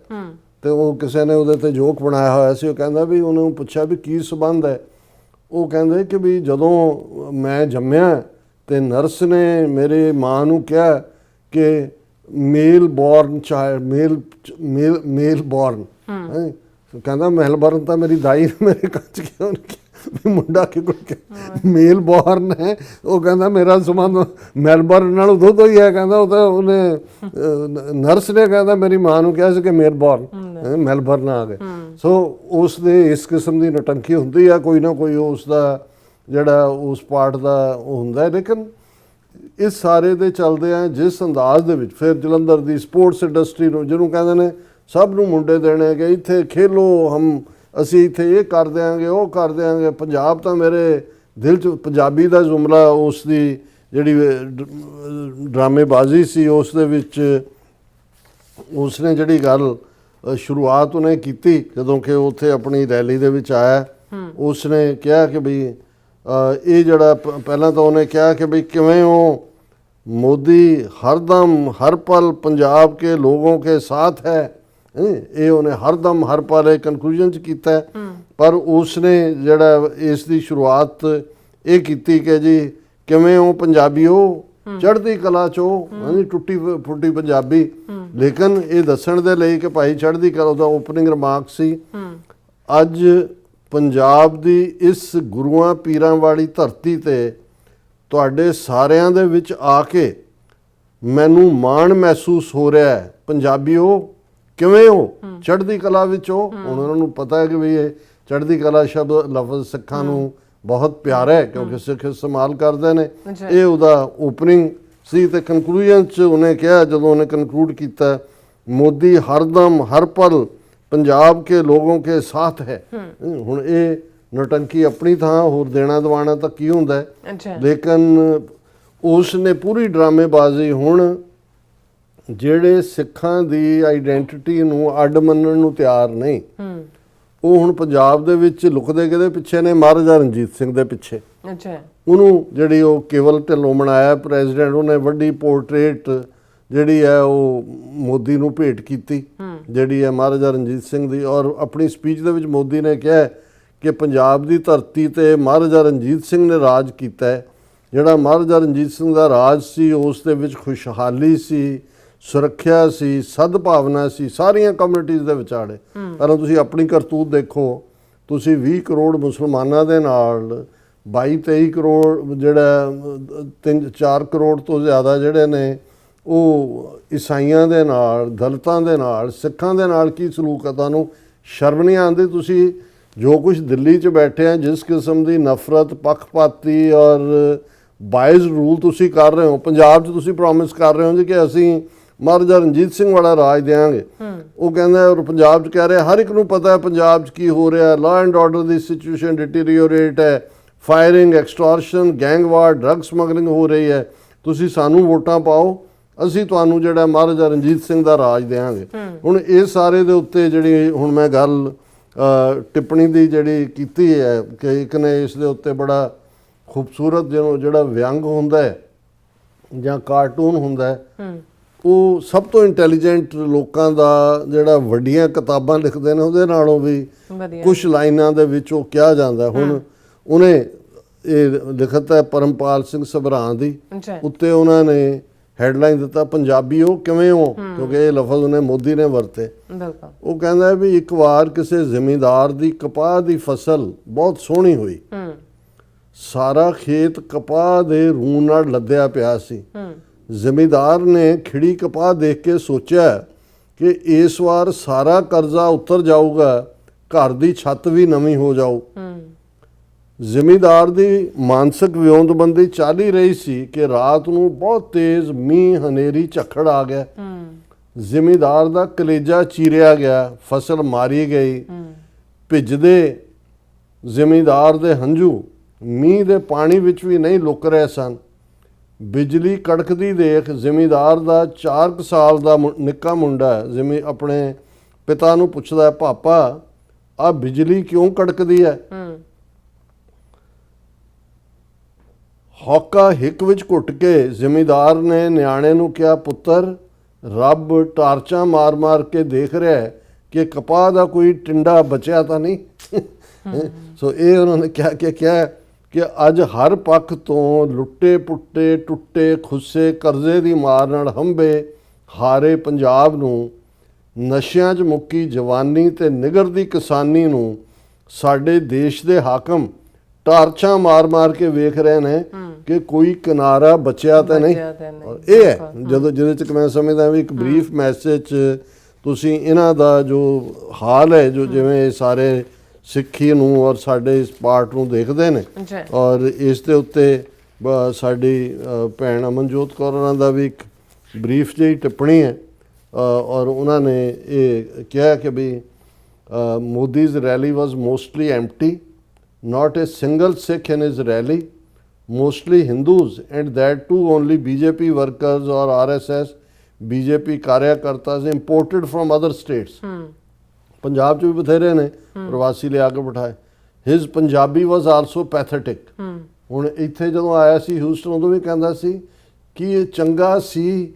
Speaker 1: ਤੇ ਉਹ ਕਿਸੇ ਨੇ ਉਹਦੇ ਤੇ ਜੋਕ ਬਣਾਇਆ ਹੋਇਆ ਸੀ। ਉਹ ਕਹਿੰਦਾ ਵੀ ਉਹਨੂੰ ਪੁੱਛਿਆ ਵੀ ਕੀ ਸੰਬੰਧ ਹੈ। ਉਹ ਕਹਿੰਦੇ ਕਿ ਵੀ ਜਦੋਂ ਮੈਂ ਜੰਮਿਆ ਤੇ ਨਰਸ ਨੇ ਮੇਰੇ ਮਾਂ ਨੂੰ ਕਿਹਾ ਕਿ ਮੇਲ ਬੋਰਨ ਚਾਈਲਡ, ਮੇਲ ਬੋਰਨ। ਕਹਿੰਦਾ ਮੈਲਬਰਨ ਤਾਂ ਮੇਰੀ ਦਾਈ ਨੇ ਮੇਰੇ ਕੱਚ ਕਿਉਂ ਵੀ ਮੁੰਡਾ ਕਿ ਮੇਲ ਬੋਰਨ ਹੈ। ਉਹ ਕਹਿੰਦਾ ਮੇਰਾ ਸੰਬੰਧ ਮੈਲਬਰਨ ਨਾਲ ਉਦੋਂ ਤੋਂ ਹੀ ਹੈ। ਕਹਿੰਦਾ ਉਹ ਤਾਂ ਉਹਨੇ ਨਰਸ ਨੇ ਕਹਿੰਦਾ ਮੇਰੀ ਮਾਂ ਨੂੰ ਕਿਹਾ ਸੀ ਕਿ ਮੈਲਬਰਨ ਆ ਗਏ। ਸੋ ਉਸ ਦੇ ਇਸ ਕਿਸਮ ਦੀ ਨਟੰਕੀ ਹੁੰਦੀ ਆ, ਕੋਈ ਨਾ ਕੋਈ ਉਸ ਦਾ ਜਿਹੜਾ ਉਸ ਪਾਰਟ ਦਾ ਉਹ ਹੁੰਦਾ। ਲੇਕਿਨ ਇਸ ਸਾਰੇ ਦੇ ਚੱਲਦੇ ਆ ਜਿਸ ਅੰਦਾਜ਼ ਦੇ ਵਿੱਚ ਫਿਰ ਜਲੰਧਰ ਦੀ ਸਪੋਰਟਸ ਇੰਡਸਟਰੀ ਨੂੰ ਜਿਹਨੂੰ ਕਹਿੰਦੇ ਨੇ ਸਭ ਨੂੰ ਮੁੰਡੇ ਦੇਣੇ ਕਿ ਇੱਥੇ ਖੇਲੋ, ਅਸੀਂ ਇੱਥੇ ਇਹ ਕਰ ਦਿਆਂਗੇ ਉਹ ਕਰ ਦਿਆਂਗੇ। ਪੰਜਾਬ ਤਾਂ ਮੇਰੇ ਦਿਲ 'ਚ ਪੰਜਾਬੀ ਦਾ ਜੁਮਲਾ ਉਸ ਦੀ ਜਿਹੜੀ ਡਰਾਮੇਬਾਜ਼ੀ ਸੀ ਉਸ ਦੇ ਵਿੱਚ ਉਸਨੇ ਜਿਹੜੀ ਗੱਲ ਸ਼ੁਰੂਆਤ ਉਹਨੇ ਕੀਤੀ ਜਦੋਂ ਕਿ ਉੱਥੇ ਆਪਣੀ ਰੈਲੀ ਦੇ ਵਿੱਚ ਆਇਆ। ਉਸਨੇ ਕਿਹਾ ਕਿ ਬਈ ਇਹ ਜਿਹੜਾ ਪਹਿਲਾਂ ਤਾਂ ਉਹਨੇ ਕਿਹਾ ਕਿ ਬਈ ਕਿਵੇਂ ਉਹ ਮੋਦੀ ਹਰਦਮ ਹਰ ਪਲ ਪੰਜਾਬ ਕੇ ਲੋਗੋਂ ਕੇ ਸਾਥ ਹੈ। ਇਹ ਉਹਨੇ ਹਰਦਮ ਹਰ ਪਲ ਇਹ ਕਨਕਲੂਜਨ 'ਚ ਕੀਤਾ। ਪਰ ਉਸਨੇ ਜਿਹੜਾ ਇਸ ਦੀ ਸ਼ੁਰੂਆਤ ਇਹ ਕੀਤੀ ਕਿ ਜੀ ਕਿਵੇਂ ਉਹ ਪੰਜਾਬੀਓ ਚੜ੍ਹਦੀ ਕਲਾ 'ਚੋਂ ਟੁੱਟੀ ਫੁੱਟੀ ਪੰਜਾਬੀ। ਲੇਕਿਨ ਇਹ ਦੱਸਣ ਦੇ ਲਈ ਕਿ ਭਾਈ ਚੜ੍ਹਦੀ ਕਲਾ ਦਾ ਓਪਨਿੰਗ ਰਿਮਾਰਕ ਸੀ। ਅੱਜ ਪੰਜਾਬ ਦੀ ਇਸ ਗੁਰੂਆਂ ਪੀਰਾਂ ਵਾਲੀ ਧਰਤੀ ਤੇ ਤੁਹਾਡੇ ਸਾਰਿਆਂ ਦੇ ਵਿੱਚ ਆ ਕੇ ਮੈਨੂੰ ਮਾਣ ਮਹਿਸੂਸ ਹੋ ਰਿਹਾ ਹੈ। ਪੰਜਾਬੀਓ ਕਿਵੇਂ ਹੋ? ਚੜ੍ਹਦੀ ਕਲਾ ਵਿੱਚ ਹੋ। ਹੁਣ ਉਹਨਾਂ ਨੂੰ ਪਤਾ ਹੈ ਕਿ ਵੀ ਇਹ ਚੜ੍ਹਦੀ ਕਲਾ ਸ਼ਬਦ ਲਫ਼ਜ਼ ਸਿੱਖਾਂ ਨੂੰ ਬਹੁਤ ਪਿਆਰਾ ਹੈ, ਕਿਉਂਕਿ ਸਿੱਖ ਇਸਤੇਮਾਲ ਕਰਦੇ ਨੇ। ਇਹ ਉਹਦਾ ਓਪਨਿੰਗ ਸੀ। ਤੇ ਕਨਕਲੂਜਨ 'ਚ ਉਹਨੇ ਕਿਹਾ, ਜਦੋਂ ਉਹਨੇ ਕਨਕਲੂਡ ਕੀਤਾ, ਮੋਦੀ ਹਰਦਮ ਹਰ ਪਲ ਪੰਜਾਬ ਕੇ ਲੋਗੋਂ ਕੇ ਸਾਥ ਹੈ। ਹੁਣ ਇਹ ਨੌਟੰਕੀ ਆਪਣੀ ਥਾਂ, ਹੋਰ ਦੇਣਾ ਦਵਾਣਾ ਤਾਂ ਕੀ ਹੁੰਦਾ ਹੈ, ਲੇਕਿਨ ਉਸ ਨੇ ਪੂਰੀ ਡਰਾਮੇਬਾਜ਼ੀ, ਹੁਣ ਜਿਹੜੇ ਸਿੱਖਾਂ ਦੀ ਆਈਡੈਂਟੀਟੀ ਨੂੰ ਅੱਡ ਮੰਨਣ ਨੂੰ ਤਿਆਰ ਨਹੀਂ, ਉਹ ਹੁਣ ਪੰਜਾਬ ਦੇ ਵਿੱਚ ਲੁਕਦੇ ਕਿਹਦੇ ਪਿੱਛੇ ਨੇ? ਮਹਾਰਾਜਾ ਰਣਜੀਤ ਸਿੰਘ ਦੇ ਪਿੱਛੇ। ਉਹਨੂੰ ਜਿਹੜੀ ਉਹ ਕੇਵਲ ਢਿੱਲੋਂ ਬਣਾਇਆ ਪ੍ਰੈਜ਼ੀਡੈਂਟ, ਉਹਨੇ ਵੱਡੀ ਪੋਰਟਰੇਟ ਜਿਹੜੀ ਹੈ ਉਹ ਮੋਦੀ ਨੂੰ ਭੇਟ ਕੀਤੀ, ਜਿਹੜੀ ਹੈ ਮਹਾਰਾਜਾ ਰਣਜੀਤ ਸਿੰਘ ਦੀ। ਔਰ ਆਪਣੀ ਸਪੀਚ ਦੇ ਵਿੱਚ ਮੋਦੀ ਨੇ ਕਿਹਾ ਕਿ ਪੰਜਾਬ ਦੀ ਧਰਤੀ ਤੇ ਮਹਾਰਾਜਾ ਰਣਜੀਤ ਸਿੰਘ ਨੇ ਰਾਜ ਕੀਤਾ ਹੈ। ਜਿਹੜਾ ਮਹਾਰਾਜਾ ਰਣਜੀਤ ਸਿੰਘ ਦਾ ਰਾਜ ਸੀ, ਉਸ ਦੇ ਵਿੱਚ ਖੁਸ਼ਹਾਲੀ ਸੀ, ਸੁਰੱਖਿਆ ਸੀ, ਸਦਭਾਵਨਾ ਸੀ, ਸਾਰੀਆਂ ਕਮਿਊਨਿਟੀਜ਼ ਦੇ ਵਿਚਾਲੇ। ਪਰ ਤੁਸੀਂ ਆਪਣੀ ਕਰਤੂਤ ਦੇਖੋ, ਤੁਸੀਂ 20 ਕਰੋੜ ਮੁਸਲਮਾਨਾਂ ਦੇ ਨਾਲ 22-23 ਕਰੋੜ ਜਿਹੜਾ 3-4 ਕਰੋੜ ਤੋਂ ਜ਼ਿਆਦਾ ਜਿਹੜੇ ਨੇ ਉਹ ਈਸਾਈਆਂ ਦੇ ਨਾਲ, ਦਲਿਤਾਂ ਦੇ ਨਾਲ, ਸਿੱਖਾਂ ਦੇ ਨਾਲ ਕੀ ਸਲੂਕ ਹੈ? ਤੁਹਾਨੂੰ ਸ਼ਰਮ ਨਹੀਂ ਆਉਂਦੀ? ਤੁਸੀਂ ਜੋ ਕੁਝ ਦਿੱਲੀ 'ਚ ਬੈਠੇ ਆ, ਜਿਸ ਕਿਸਮ ਦੀ ਨਫ਼ਰਤ, ਪੱਖਪਾਤੀ ਔਰ ਬਾਇਜ਼ ਰੂਲ ਤੁਸੀਂ ਕਰ ਰਹੇ ਹੋ, ਪੰਜਾਬ 'ਚ ਤੁਸੀਂ ਪ੍ਰੋਮਿਸ ਕਰ ਰਹੇ ਹੋ ਜੀ ਕਿ ਅਸੀਂ ਮਹਾਰਾਜਾ ਰਣਜੀਤ ਸਿੰਘ ਵਾਲਾ ਰਾਜ ਦੇਵਾਂਗੇ। ਉਹ ਕਹਿੰਦਾ, ਔਰ ਪੰਜਾਬ 'ਚ ਕਹਿ ਰਿਹਾ, ਹਰ ਇੱਕ ਨੂੰ ਪਤਾ ਹੈ ਪੰਜਾਬ 'ਚ ਕੀ ਹੋ ਰਿਹਾ, law and order the situation ਡਿਟੀਰੀਓਰੇਟ ਹੈ, firing, extortion, gang war, drug smuggling ਹੋ ਰਹੀ ਹੈ। ਤੁਸੀਂ ਸਾਨੂੰ ਵੋਟਾਂ ਪਾਓ, ਅਸੀਂ ਤੁਹਾਨੂੰ ਜਿਹੜਾ ਮਹਾਰਾਜਾ ਰਣਜੀਤ ਸਿੰਘ ਦਾ ਰਾਜ ਦੇਵਾਂਗੇ। ਹੁਣ ਇਹ ਸਾਰੇ ਦੇ ਉੱਤੇ ਜਿਹੜੀ ਹੁਣ ਮੈਂ ਗੱਲ ਟਿੱਪਣੀ ਦੀ ਜਿਹੜੀ ਕੀਤੀ ਹੈ ਕਿ ਇੱਕ ਨੇ ਇਸ ਦੇ ਉੱਤੇ ਬੜਾ ਖੂਬਸੂਰਤ ਜਿਹੜਾ ਵਿਅੰਗ ਹੁੰਦਾ ਹੈ ਜਾਂ ਕਾਰਟੂਨ ਹੁੰਦਾ ਹੈ, ਉਹ ਸਭ ਤੋਂ ਇੰਟੈਲੀਜੈਂਟ ਲੋਕਾਂ ਦਾ ਜਿਹੜਾ ਵੱਡੀਆਂ ਕਿਤਾਬਾਂ ਲਿਖਦੇ ਨੇ ਉਹਦੇ ਨਾਲੋਂ ਵੀ ਕੁਝ ਲਾਈਨਾਂ ਦੇ ਵਿੱਚ ਉਹ ਕਿਹਾ ਜਾਂਦਾ। ਹੁਣ ਉਹਨੇ ਇਹ ਲਿਖਤ ਹੈ ਪਰਮਪਾਲ ਸਿੰਘ ਸਭਰਾਂ ਦੀ, ਉੱਤੇ ਉਹਨਾਂ ਨੇ ਹੈਡਲਾਈਨ ਦਿੱਤਾ, ਪੰਜਾਬੀਓ ਕਿਵੇਂ ਹੋ? ਕਿਉਂਕਿ ਇਹ ਲਫ਼ਜ਼ ਉਹਨੇ ਮੋਦੀ ਨੇ ਵਰਤੇ। ਉਹ ਕਹਿੰਦਾ ਵੀ ਇੱਕ ਵਾਰ ਕਿਸੇ ਜ਼ਿਮੀਂਦਾਰ ਦੀ ਕਪਾਹ ਦੀ ਫਸਲ ਬਹੁਤ ਸੋਹਣੀ ਹੋਈ, ਸਾਰਾ ਖੇਤ ਕਪਾਹ ਦੇ ਰੂੰ ਨਾਲ ਲੱਦਿਆ ਪਿਆ ਸੀ। ਜ਼ਿਮੀਂਦਾਰ ਨੇ ਖਿੜੀ ਕਪਾਹ ਦੇਖ ਕੇ ਸੋਚਿਆ ਕਿ ਇਸ ਵਾਰ ਸਾਰਾ ਕਰਜ਼ਾ ਉਤਰ ਜਾਊਗਾ, ਘਰ ਦੀ ਛੱਤ ਵੀ ਨਵੀਂ ਹੋ ਜਾਊ। ਜ਼ਿਮੀਂਦਾਰ ਦੀ ਮਾਨਸਿਕ ਵਿਉਂਤਬੰਦੀ ਚੱਲ ਹੀ ਰਹੀ ਸੀ ਕਿ ਰਾਤ ਨੂੰ ਬਹੁਤ ਤੇਜ਼ ਮੀਂਹ, ਹਨੇਰੀ, ਝੱਖੜ ਆ ਗਿਆ। ਜ਼ਿਮੀਂਦਾਰ ਦਾ ਕਲੇਜਾ ਚੀਰਿਆ ਗਿਆ, ਫਸਲ ਮਾਰੀ ਗਈ। ਭਿੱਜਦੇ ਜ਼ਿਮੀਂਦਾਰ ਦੇ ਹੰਝੂ ਮੀਂਹ ਦੇ ਪਾਣੀ ਵਿੱਚ ਵੀ ਨਹੀਂ ਲੁਕ ਰਹੇ ਸਨ। ਬਿਜਲੀ ਕੜਕਦੀ ਦੇਖ ਜ਼ਿਮੀਂਦਾਰ ਦਾ 4 ਸਾਲ ਦਾ ਨਿੱਕਾ ਮੁੰਡਾ ਆਪਣੇ ਪਿਤਾ ਨੂੰ ਪੁੱਛਦਾ, ਪਾਪਾ ਆ ਬਿਜਲੀ ਕਿਉਂ ਕੜਕਦੀ ਹੈ? ਹੌਕਾ ਹਿੱਕ ਵਿੱਚ ਘੁੱਟ ਕੇ ਜ਼ਿਮੀਂਦਾਰ ਨੇ ਨਿਆਣੇ ਨੂੰ ਕਿਹਾ, ਪੁੱਤਰ ਰੱਬ ਟਾਰਚਾਂ ਮਾਰ-ਮਾਰ ਕੇ ਦੇਖ ਰਿਹਾ ਹੈ ਕਿ ਕਪਾਹ ਦਾ ਕੋਈ ਟਿੰਡਾ ਬਚਿਆ ਤਾਂ ਨਹੀਂ। ਸੋ ਇਹ ਉਹਨਾਂ ਨੇ ਕਿਹਾ ਕਿ ਅੱਜ ਹਰ ਪੱਖ ਤੋਂ ਲੁੱਟੇ ਪੁੱਟੇ, ਟੁੱਟੇ ਖੁੱਸੇ, ਕਰਜ਼ੇ ਦੀ ਮਾਰ ਨਾਲ ਹੰਭੇ ਹਾਰੇ ਪੰਜਾਬ ਨੂੰ, ਨਸ਼ਿਆਂ 'ਚ ਮੁੱਕੀ ਜਵਾਨੀ ਤੇ ਨਿਗਰਦੀ ਕਿਸਾਨੀ ਨੂੰ ਸਾਡੇ ਦੇਸ਼ ਦੇ ਹਾਕਮ ਟਾਰਚਾਂ ਮਾਰ-ਮਾਰ ਕੇ ਵੇਖ ਰਹੇ ਨੇ ਕਿ ਕੋਈ ਕਿਨਾਰਾ ਬਚਿਆ ਤਾਂ ਨਹੀਂ। ਇਹ ਹੈ ਜਿਹਦੇ 'ਚ ਮੈਂ ਸਮਝਦਾ ਵੀ ਇੱਕ ਬਰੀਫ ਮੈਸੇਜ ਤੁਸੀਂ ਇਹਨਾਂ ਦਾ ਜੋ ਹਾਲ ਹੈ, ਜੋ ਜਿਵੇਂ ਸਾਰੇ ਸਿੱਖੀ ਨੂੰ ਔਰ ਸਾਡੇ ਇਸ ਪਾਰਟ ਨੂੰ ਦੇਖਦੇ ਨੇ, ਔਰ ਇਸ ਦੇ ਉੱਤੇ ਸਾਡੀ ਭੈਣ ਅਮਨਜੋਤ ਕੌਰ ਉਹਨਾਂ ਦਾ ਵੀ ਇੱਕ ਬਰੀਫ ਜਿਹੀ ਟਿੱਪਣੀ ਹੈ। ਔਰ ਉਹਨਾਂ ਨੇ ਇਹ ਕਿਹਾ ਕਿ ਵੀ Modi's rally was mostly empty, not a single Sikh in his rally, mostly Hindus, and that too only BJP workers or RSS, BJP ਕਾਰਿਆਕਰਤਾਸ imported from other states. Punjab 'ਚ ਵੀ ਬਥੇਰੇ ਨੇ ਪ੍ਰਵਾਸੀ ਲਿਆ ਕੇ ਬਿਠਾਏ। His Punjabi was also pathetic. ਹੁਣ ਇੱਥੇ ਜਦੋਂ ਆਇਆ ਸੀ ਹਿਊਸਟਨ, ਉਦੋਂ ਵੀ ਕਹਿੰਦਾ ਸੀ ਕਿ ਇਹ ਚੰਗਾ ਸੀ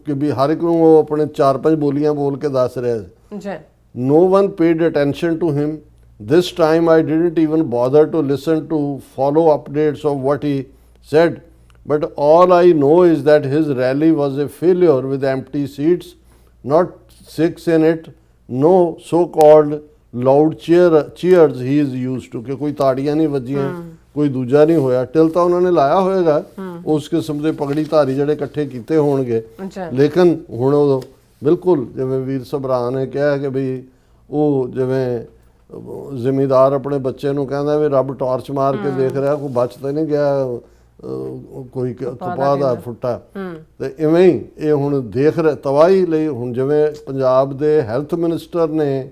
Speaker 1: ਕਿ ਵੀ ਹਰ ਇੱਕ ਨੂੰ ਉਹ ਆਪਣੇ 4-5 ਬੋਲੀਆਂ ਬੋਲ ਕੇ ਦੱਸ ਰਿਹਾ ਸੀ। No one paid attention to him. This time I didn't even bother to listen to follow updates of what he said, but all I know is that his rally was a failure with empty seats, not Sikhs in it, no so-called loud cheers he is used to, कि कोई ताड़ियां नहीं बजियां, ਕੋਈ ਦੂਜਾ ਨਹੀਂ ਹੋਇਆ। Till ਤਾਂ ਉਹਨਾਂ ਨੇ ਲਾਇਆ ਹੋਏਗਾ, ਉਸ ਕਿਸਮ ਦੇ ਪਗੜੀ ਧਾਰੀ ਜਿਹੜੇ ਇਕੱਠੇ ਕੀਤੇ ਹੋਣਗੇ,
Speaker 3: ਅੱਛਾ
Speaker 1: ਲੇਕਿਨ ਹੁਣ ਉਹ ਬਿਲਕੁਲ ਜਿਵੇਂ ਵੀਰ ਸਭਰਾ ਨੇ ਕਿਹਾ ਕਿ ਵੀ ਉਹ ਜਿਵੇਂ ਜ਼ਿਮੀਦਾਰ ਆਪਣੇ ਬੱਚੇ ਨੂੰ ਕਹਿੰਦਾ ਵੀ ਰੱਬ ਟਾਰਚ ਮਾਰ ਕੇ ਦੇਖ ਰਿਹਾ, ਕੋਈ ਬਚ ਤਾਂ ਨਹੀਂ ਗਿਆ ਕੋਈ ਤਪਾ ਦਾ ਫੁੱਟਾ। ਤੇ ਇਵੇਂ ਹੀ ਇਹ ਹੁਣ ਦੇਖ ਰਿਹਾ ਤਬਾਹੀ ਲਈ। ਹੁਣ ਜਿਵੇਂ ਪੰਜਾਬ ਦੇ ਹੈਲਥ ਮਿਨਿਸਟਰ ਨੇ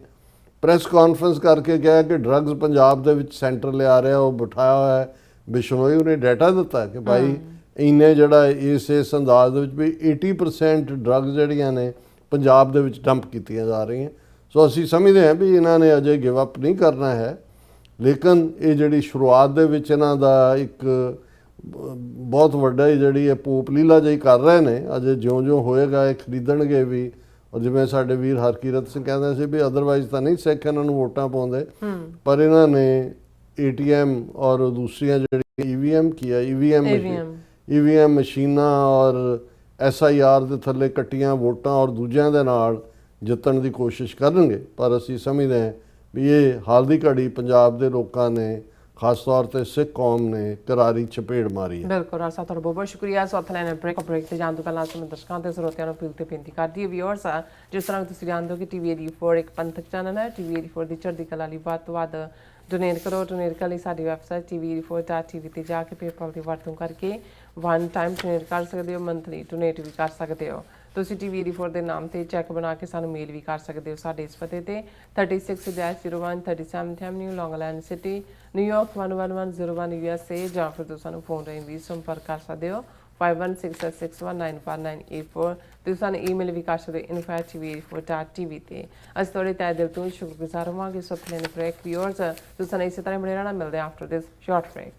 Speaker 1: ਪ੍ਰੈਸ ਕਾਨਫਰੰਸ ਕਰਕੇ ਕਿਹਾ ਕਿ ਡਰੱਗਸ ਪੰਜਾਬ ਦੇ ਵਿੱਚ ਸੈਂਟਰ ਲਿਆ ਰਿਹਾ, ਉਹ ਬਿਠਾਇਆ ਹੋਇਆ ਹੈ। ਬਿਸ਼ਨੋਈ ਉਹਨੇ ਡਾਟਾ ਦਿੱਤਾ ਕਿ ਭਾਈ ਇੰਨੇ ਜਿਹੜਾ ਇਸ ਅੰਦਾਜ਼ ਦੇ ਵਿੱਚ ਵੀ 80% ਡਰੱਗਸ ਜਿਹੜੀਆਂ ਨੇ ਪੰਜਾਬ ਦੇ ਵਿੱਚ ਡੰਪ ਕੀਤੀਆਂ ਜਾ ਰਹੀਆਂ। ਸੋ ਅਸੀਂ ਸਮਝਦੇ ਹਾਂ ਵੀ ਇਹਨਾਂ ਨੇ ਅਜੇ ਗਿਵ ਅਪ ਨਹੀਂ ਕਰਨਾ ਹੈ, ਲੇਕਿਨ ਇਹ ਜਿਹੜੀ ਸ਼ੁਰੂਆਤ ਦੇ ਵਿੱਚ ਇਹਨਾਂ ਦਾ ਇੱਕ ਬਹੁਤ ਵੱਡਾ ਜਿਹੜੀ ਇਹ ਪੋਪ ਲੀਲਾ ਜਿਹੀ ਕਰ ਰਹੇ ਨੇ। ਅਜੇ ਜਿਉਂ-ਜਿਉਂ ਹੋਏਗਾ ਇਹ ਖਰੀਦਣਗੇ ਵੀ। ਔਰ ਜਿਵੇਂ ਸਾਡੇ ਵੀਰ ਹਰਕੀਰਤ ਸਿੰਘ ਕਹਿੰਦੇ ਸੀ ਵੀ ਅਦਰਵਾਈਜ਼ ਤਾਂ ਨਹੀਂ ਸਿੱਖ ਇਹਨਾਂ ਨੂੰ ਵੋਟਾਂ ਪਾਉਂਦੇ, ਪਰ ਇਹਨਾਂ ਨੇ ATM ਔਰ ਦੂਸਰੀਆਂ ਜਿਹੜੀ EVM ਮਸ਼ੀਨਾਂ ਔਰ SIR ਦੇ ਥੱਲੇ ਕੱਟੀਆਂ ਵੋਟਾਂ ਔਰ ਦੂਜਿਆਂ ਦੇ ਨਾਲ ਜਿੱਤਣ ਦੀ ਕੋਸ਼ਿਸ਼ ਕਰਨਗੇ। ਪਰ ਅਸੀਂ ਸਮਝਦੇ ਹਾਂ ਵੀ ਇਹ ਹਾਲ ਦੀ ਘੜੀ ਪੰਜਾਬ ਦੇ ਲੋਕਾਂ ਨੇ, ਖਾਸ ਤੌਰ ਤੇ ਸਿੱਖ ਕੌਮ ਨੇ ਕਰਾਰੀ ਚਪੇੜ ਮਾਰੀ ਹੈ।
Speaker 3: ਬਿਲਕੁਲ ਰਾਜ ਸਾਹਿਬ, ਤੁਹਾਡਾ ਬਹੁਤ ਬਹੁਤ ਸ਼ੁਕਰੀਆ। ਸੋ ਅਥਲੇ ਨੇ ਬ੍ਰੇਕ ਤੇ ਜਾਣ ਤੋਂ ਪਹਿਲਾਂ ਅਸੀਂ ਦਰਸ਼ਕਾਂ ਤੇ ਸਰੋਤਿਆਂ ਨੂੰ ਅਪੀਲ ਤੇ ਬੇਨਤੀ ਕਰਦੀ ਹੈ ਵਿਊਅਰਸ, ਜਿਸ ਤਰ੍ਹਾਂ ਤੁਸੀਂ ਜਾਣਦੇ ਹੋ ਕਿ TV 84 ਇੱਕ ਪੰਥਕ ਚੈਨਲ ਹੈ। TV 84 ਦੀ ਚੜ੍ਹਦੀ ਕਲਾ ਲਈ ਵੱਧ ਤੋਂ ਵੱਧ ਡੋਨੇਟ ਕਰੋ। ਡੋਨੇਟ ਕਰਨ ਲਈ ਸਾਡੀ ਵੈਬਸਾਈਟ tv84.tv ਤੇ ਜਾ ਕੇ ਪੇਪਾਲ ਦੀ ਵਰਤੋਂ ਕਰਕੇ 1 ਟਾਈਮ ਡੋਨੇਟ ਕਰ ਸਕਦੇ ਹੋ, ਮੰਥਲੀ ਡੋਨੇਟ ਵੀ ਕਰ ਸਕਦੇ ਹੋ। ਤੁਸੀਂ TV 84 ਦੇ ਨਾਮ ਤੇ ਚੈੱਕ ਬਣਾ ਕੇ ਸਾਨੂੰ ਮੇਲ ਵੀ ਕਰ ਸਕਦੇ ਹੋ ਸਾਡੇ ਇਸ ਪਤੇ ਤੇ 36-01 37th Avenue, Long Island City, New York 11101 USA, ਜਾਂ ਫਿਰ ਤੁਸੀਂ ਸਾਨੂੰ ਫੋਨ ਰਾਹੀਂ ਵੀ ਸੰਪਰਕ ਕਰ ਸਕਦੇ ਹੋ 5166195984। ਤੁਸੀਂ ਸਾਨੂੰ ਈਮੇਲ ਵੀ ਕਰ ਸਕਦੇ ਹੋ info@tv84.tv ਤੇ। ਅਸੀਂ ਤੁਹਾਡੇ ਤਹਿ ਦਿਲ ਤੋਂ ਸ਼ੁਕਰਗੁਜ਼ਾਰ ਹੋਵਾਂਗੇ। ਸੋ ਅਥਲੇ ਨੇ ਬ੍ਰੇਕ ਵਿਊਅਰਸ, ਤੁਸੀਂ ਸਾਨੂੰ ਇਸੇ ਤਰ੍ਹਾਂ ਬਣੇ ਰਹਿਣਾ। ਮਿਲਦੇ ਹਾਂ ਆਫਟਰ ਦਿਸ ਸ਼ਾਰਟ ਬ੍ਰੇਕ।